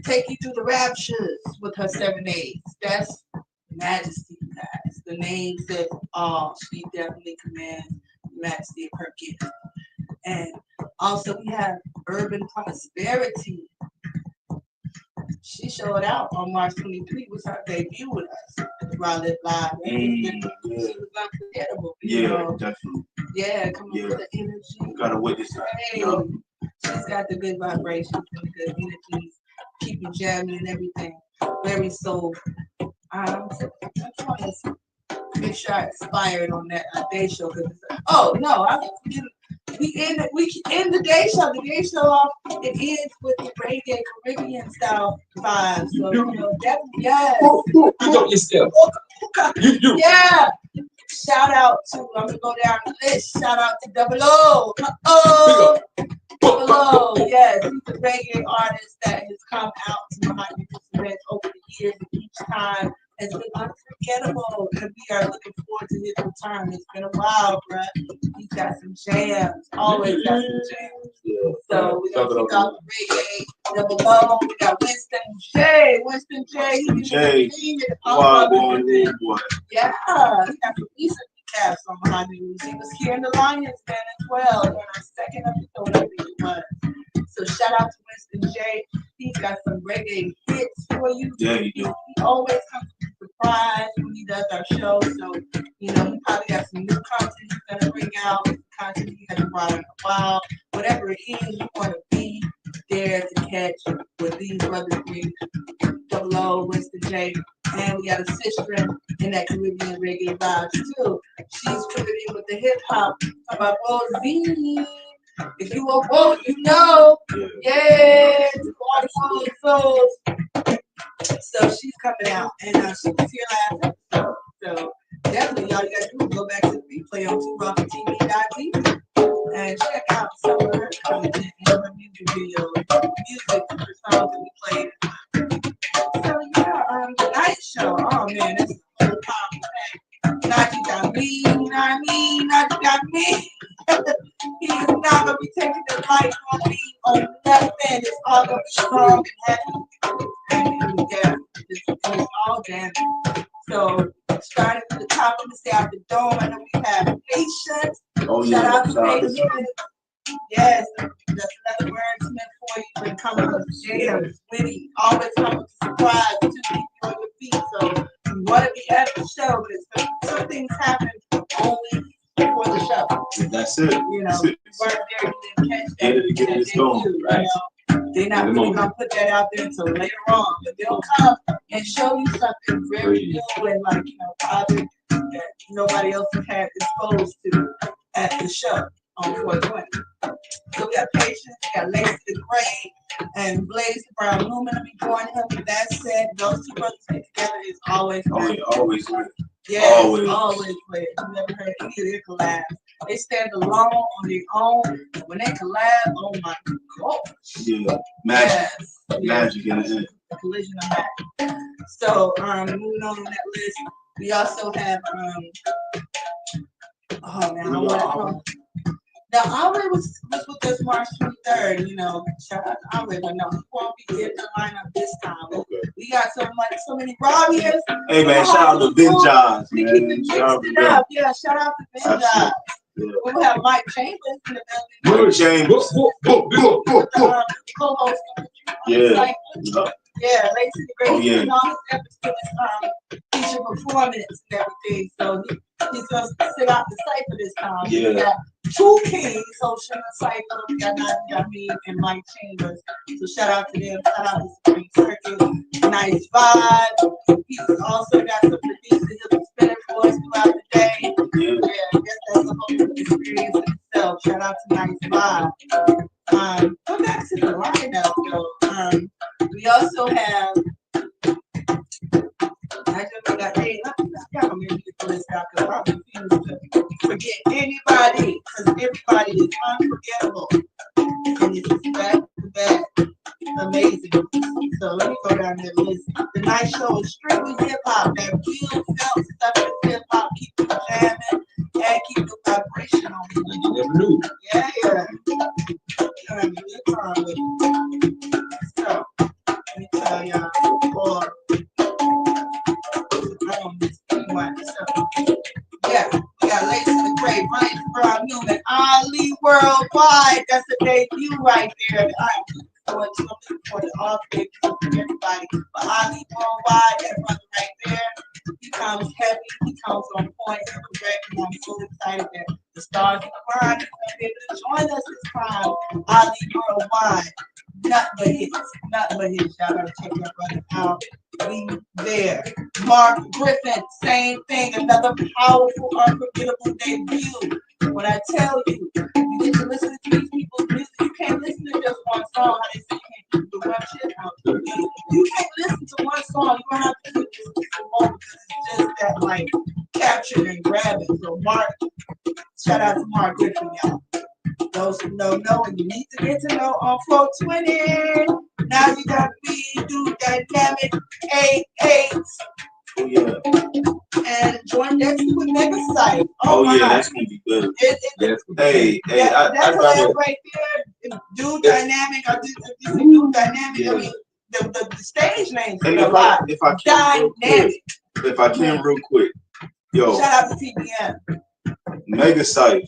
take you through the raptures with her 7/8. That's Majesty, guys. The name says all. She definitely commands the majesty of her gift. And also we have Urban Prosperity. She showed out on March 23 was her debut with us at the Raleigh Live. She was unforgettable. Yeah, definitely. Yeah, come on with the energy. You gotta witness that. Hey, she's got the good vibrations and the good energies. Keep you jamming and everything. Very soulful. I'm trying to make sure I expired on that day show. Oh no, I mean, we end the day show. The day show off. It ends with the reggae Caribbean style vibe. So you know, definitely yes. Pick up yourself. You. Yeah. Shout out to, I'm gonna go down the list. Shout out to Double O. Double O, yes, he's a reggae artist that has come out to Mahogany events over the years, and each time has been unforgettable. And we are looking forward to his return. It's been a while, bruh. He's got some jams, always got some jams. Yeah. So we're gonna kick off the reggae. Double O, we got Winston J. He can sing it. Yeah, he got some decent recaps on Mahogany Roots. He was here in the Lions Den as well in our second episode, I think it was. So shout out to Winston J. He's got some reggae hits for you. Yeah, he do. He always comes with a surprise when he does our show. So, you know, he probably got some new content he's gonna bring out, content he hasn't brought in a while. Whatever it is, you want to be there to catch what these brothers bring. Double O, Winston J. And we got a sister in that Caribbean reggae vibes too. She's Caribbean with the hip hop. Talk about Rosie. If you are woke, you know. Yes, all the souls. So she's coming out, and she was here last episode. So definitely, all you gotta do is go back to the replay on TwoRockTV.tv and check out some of her content and her music videos, music for songs that we played. So yeah, the night show. Oh man, that's a whole powerful thing. Najee got me, you know what I mean? Najee got me. He's not gonna be taking the light from me on nothing. It's all gonna be strong and happy. And yeah, it's all jamming. So starting from the top, I'm gonna stay out the dome. I know we have patience. Shout out to patience. Yes, that's another wordsmith for you. Been coming with jams, witty, always coming with surprise to keep you on your feet. So you want to be at the show, but some things happen only before the show. That's it. You know, weren't there, you didn't catch Get it, get it, it's going. Right. They're not really gonna put that out there until later on, but they'll come and show you something very new and like, you know, probably that nobody else has had exposed to at the show on 420. So we got Patience, we got Lacey the Gray, and Blaze the Brown Lumen. Let me join him with that said. Those two brothers get together is always yeah, always good. Yeah, always played. I've never heard any of their collabs. They stand alone on their own. When they collab, oh my gosh. Yeah, magic. Yes. Magic in it. A collision of magic. So, moving on that list, we also have, oh man, I want to now, Andre was with us March 23rd, you know, shout out to Andre, but no, he won't be in the lineup this time. Okay. We got so many Robbie's. Hey man, shout out to Ben Johns, we man. keep it up. Yeah, shout out to Ben Johns. Yeah. We'll have Mike Chambers in the building. Mike Chambers. Co-host. Yeah. Yeah, Lacey the Great. Oh, yeah. All his efforts feature performance and everything. So he's going to sit out the cipher this time. Yeah. We got two kings hosting the cipher. We got Nadia and Mike Chambers. So shout out to them. Shout out to Spring Circus. Nice vibe. He's also got some producers he'll be spinning for us throughout the day. Yeah, I guess that's a whole experience in itself. Shout out to Nice Vibe. Go back to the lineup though. We also have I just got y'all make me get the list out because I'm confused to forget anybody because everybody is unforgettable. And it's back to back amazing. So let me go down that list. The night show is strictly hip hop. That real felt stuff is hip hop. Keep you jamming and keep the vibration on. You never knew. Yeah. Having a good time with it. So let me tell y'all before I don't miss anyone. So yeah, we got Lacey the Great, Ryan Brown Newman, Ali Worldwide. That's a debut right there. I'm looking for the all debuts for everybody. But Ali Worldwide, that brother right there, he comes heavy, he comes on point, and correct. And I'm so excited that the stars of the line is going to be able to join us this time. Ali Worldwide. Nothing but hits. Y'all gotta check that brother out. We there. Mark Griffin, same thing. Another powerful, unforgettable debut. When I tell you, you get to listen to these people's music. You can't listen to just one song. How they say you can't do the one shit out. You can't listen to one song. You don't have to listen to some more because it's just that like captured and grabbing. So Mark, shout out to Mark Griffin, y'all. Those who don't know and you need to get to know on 420. Now you got me do dynamic 8-8. Oh yeah. And join next with Mega Site. Oh yeah, that's gonna be good. Hey, that's gotta right there. Do dynamic. I do dynamic. Yeah. I mean, the stage names. And if I can real quick, yo. Shout out to TBM. Mega Site.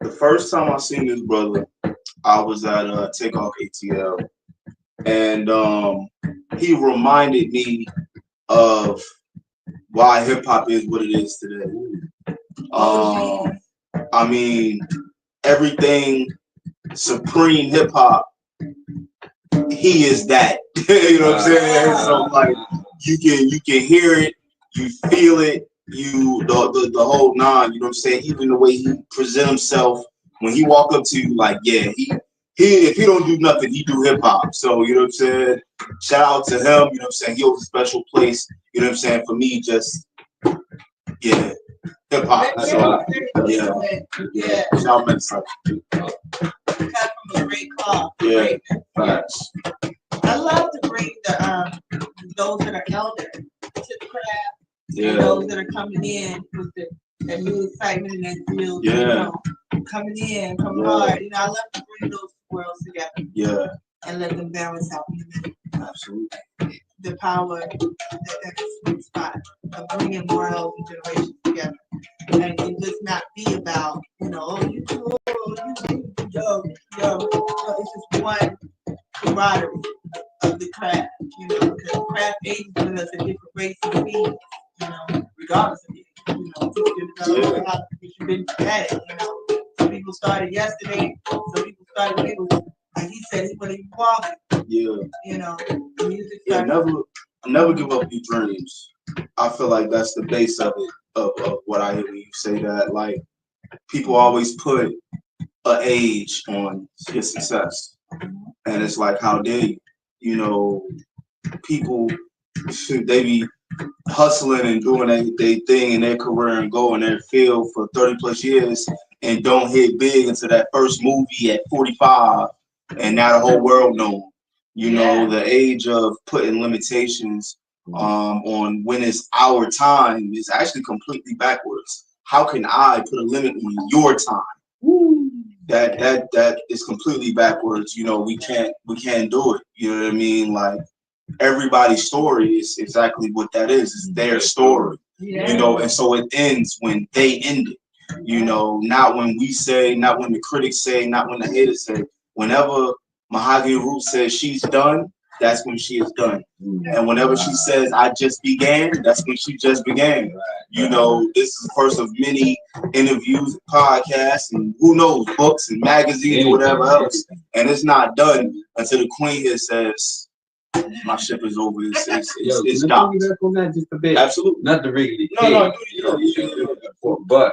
The first time I seen this brother, I was at Takeoff ATL, and he reminded me of why hip hop is what it is today. I mean, everything supreme hip hop, he is that. You know what I'm saying? So like, you can hear it, you feel it. The whole nine, you know what I'm saying? Even the way he present himself when he walk up to you, like, yeah, he if he don't do nothing, he do hip hop. So you know what I'm saying? Shout out to him, you know what I'm saying? He holds a special place, you know what I'm saying, for me, just hip hop. So yeah. Shout out Mandisa. Cut from a great call. Yeah. Facts. I love to bring those that are elder to the craft. Yeah. Those that are coming in with that new excitement and that real, you know, coming hard. You know, I love to bring those worlds together. Yeah. And let them balance out. Absolutely. The power, that sweet spot of bringing worlds and generations together. And it just not be about, you know, it's just one camaraderie of the craft, you know, because the craft ages with us at different rates and speeds, you know, regardless of you know, you've been at it, you know. people started yesterday. Some people started when it was, like he said, he wasn't even walking. Yeah. You know, the music Yeah, started. never give up your dreams. I feel like that's the base of it, of what I hear when you say that. Like, people always put an age on your success. And it's like, how dare you? You know, people, they be hustling and doing their thing in their career and go in their field for 30 plus years and don't hit big into that first movie at 45, and now the whole world knows. You know, the age of putting limitations on when it's our time is actually completely backwards. How can I put a limit on your time? That is completely backwards. You know, we can't do it. You know what I mean? Like, everybody's story is exactly what that is. It's their story. You know, and so it ends when they end it. You know, not when we say, not when the critics say, not when the haters say. Whenever Mahogany Root says she's done, that's when she is done. And whenever she says I just began, that's when she just began. You know, this is the first of many interviews, podcasts, and who knows, books and magazines or whatever else. And it's not done until the queen here says, my ship is over. It's docked. Just a bit. Absolutely. Not the regular. But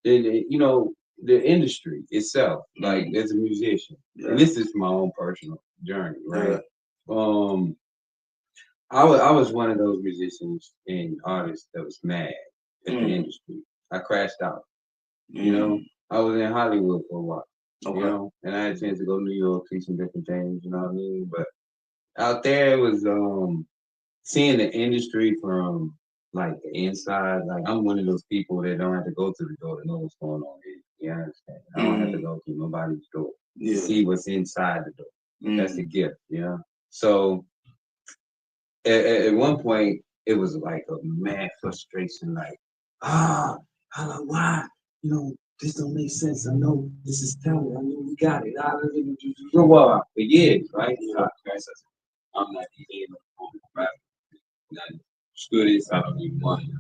you know, the industry itself, like as a musician, and this is my own personal journey, right? I was one of those musicians and artists that was mad at the industry. I crashed out. You know, I was in Hollywood for a while. You know, and I had a chance to go to New York, see some different things. You know what I mean? But out there, it was seeing the industry from like the inside. Like, I'm one of those people that don't have to go to the door to know what's going on here. You understand? I don't have to go to nobody's door to see what's inside the door. That's the gift, you know? So at one point, it was like a mad frustration, like, why? You know, this don't make sense. I know this is talent. I know we got it. For years, right? I'm not even on the rap. Screw this, I don't even want to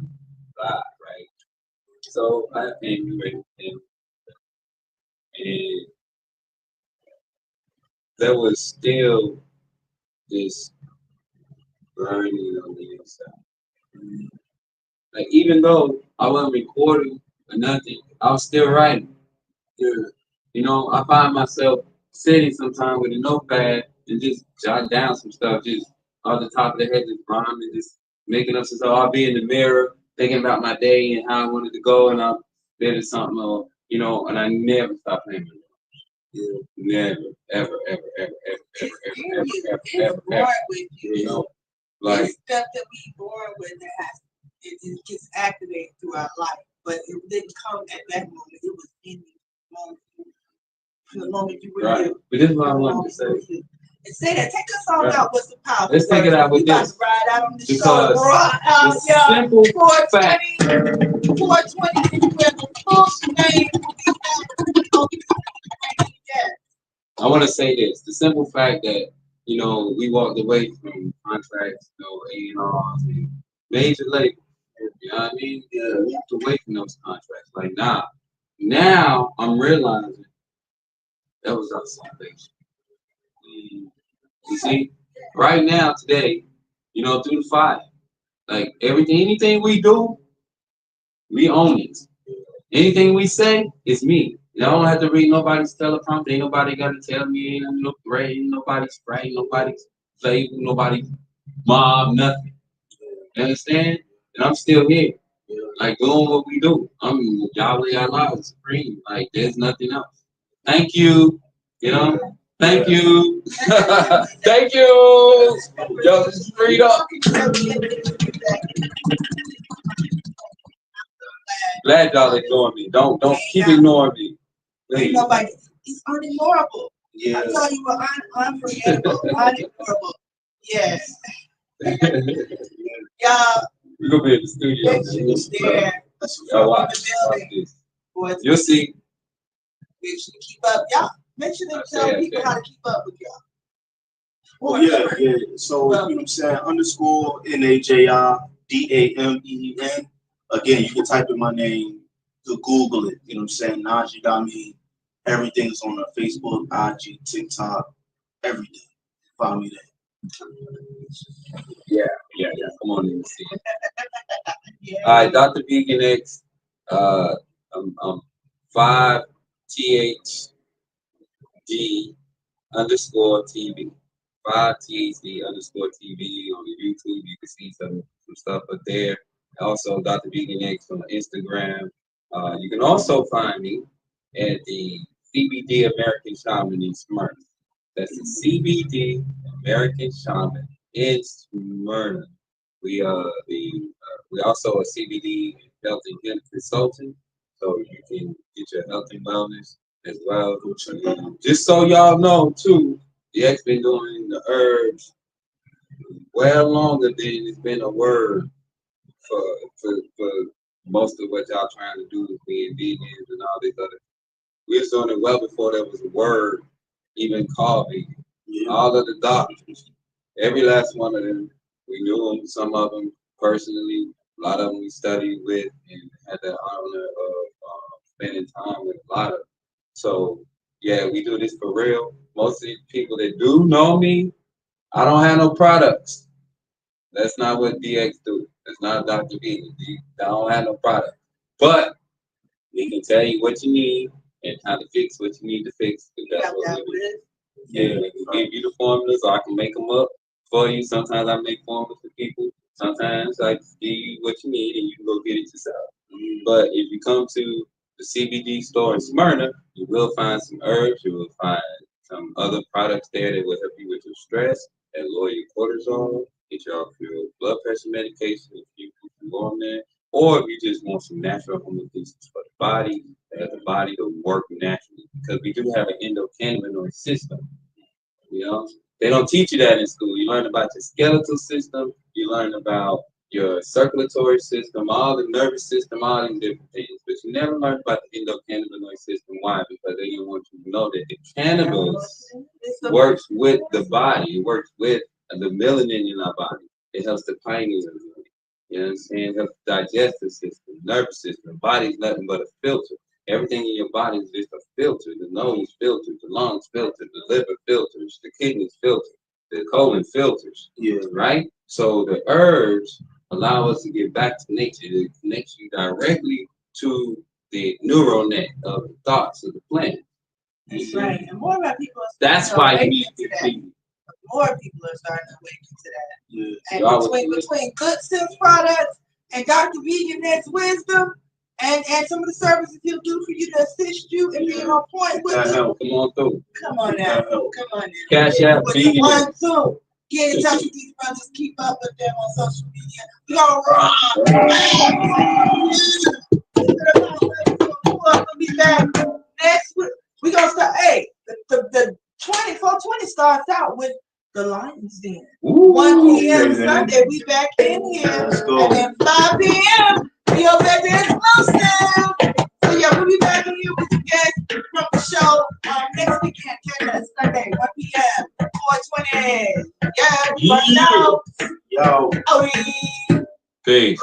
lie, right? So I came to him, and there was still this burning on the inside. Like, even though I wasn't recording or nothing, I was still writing. You know, I find myself sitting sometimes with a notepad and just jot down some stuff, just off the top of the head, just rhyming, just making up some stuff. I'll be in the mirror thinking about my day and how I wanted to go, and I'll bit of something, or, you know, and I never stop playing. Never, ever, ever, ever, ever, ever, ever, ever, ever. You know, like stuff that we born with that it gets activated throughout life, but it didn't come at that moment. It was in the moment. From the moment you were here. But this is what I wanted to say. And say that. Take us all out with the power. Let's take it out with this. To ride out on the because show. The simple 420. 420. Where the full name will be. I want to say this: the simple fact that, you know, we walked away from contracts, you know, A&Rs and major labels. You know what I mean? We walked away from those contracts. Like, now I'm realizing that was our salvation. You see, right now, today, you know, through the fire, like anything we do, we own it. Anything we say is me. I don't have to read nobody's teleprompter. Ain't nobody got to tell me. Ain't nobody's spray, nobody's flavor, nobody's mob, nothing. You understand? And I'm still here, like, doing what we do. I'm Yahweh Allah Supreme. Like, there's nothing else. Thank you. You know? Thank you. Thank you. Yo, this is freed up. Glad y'all ignoring me. Don't keep ignoring me. Ain't nobody. It's unignorable. Yeah. I tell you what, unforgettable, unignorable. Yes. Y'all. We're gonna be in the studio. Y'all watch this. You'll see. Make sure to keep up, y'all. Make sure to tell people how to keep up with y'all. Oh yeah. So, you know what I'm saying? _NAJIDAMEN. Again, you can type in my name to Google it. You know what I'm saying? Najee got me. Everything is on Facebook, IG, TikTok, everything. Find me there. Yeah. Come on in and see it. All right, Dr. Vegan X. I'm 5THD_TV. 5THD_TV on YouTube. You can see some stuff up there. Also, Dr. Vegan X on Instagram. You can also find me at the CBD American Shaman in Smyrna. That's the CBD American Shaman in Smyrna. We also a CBD health and healing consultant, so you can get your health and wellness as well. Just so y'all know too, the X been doing the herbs well longer than it's been a word for most of what y'all trying to do with being vegans and all these other. We was doing it well before there was a word even called vegan. Yeah. All of the doctors, every last one of them, we knew them, some of them personally, a lot of them we studied with and had the honor of spending time with a lot of them. So, yeah, we do this for real. Most of the people that do know me, I don't have no products. That's not what DX do. That's not Dr. V. I don't have no product. But we can tell you what you need and how to fix what you need to fix. That's what we do. Yeah, we can give you the formulas, or I can make them up for you. Sometimes I make formulas for people. Sometimes I give you what you need and you can go get it yourself. But if you come to the CBD store in Smyrna, you will find some herbs. You will find some other products there that will help you with your stress and lower your cortisol, get you off your blood pressure medication if you go on there. Or if you just want some natural homeostasis for the body, that the body to work naturally. Because we do have an endocannabinoid system. You know, they don't teach you that in school. You learn about your skeletal system, you learn about your circulatory system, all the nervous system, all these different things. But you never learn about the endocannabinoid system. Why? Because they didn't want you to know that the cannabis works with the body. It works with the melanin in our body. It helps the pineal. You know what I'm saying? It helps the digestive system, nervous system. The body's nothing but a filter. Everything in your body is just a filter. The nose filters, the lungs filter, the liver filters, the kidneys filter, the colon filters. Yeah. Right? So the herbs allow us to get back to nature. It connects you directly to the neural net of the thoughts of the planet. That's right. And more of our people are That's why you need to see. More people are starting to awaken to that. Yeah. And between Good Sense products and Dr. Vegan X wisdom and some of the services he'll do for you to assist you in being on point with it. Come on through. Come on now. Come on now. Cash App, Vegan. 1, 2. Get in touch with these brothers. Keep up with them on social media. We gonna run. We'll be back next week. We gonna start. Hey, the 420 starts out with the Lions Den. 1 p.m. Sunday, we back in here. Let's go. And then 5 p.m. we over at the exclusive. So yeah, we'll be back in here with the guests from the show next weekend. Catch us Sunday, 1 p.m. 420. Yeah, we out. Yo. Oh, Peace.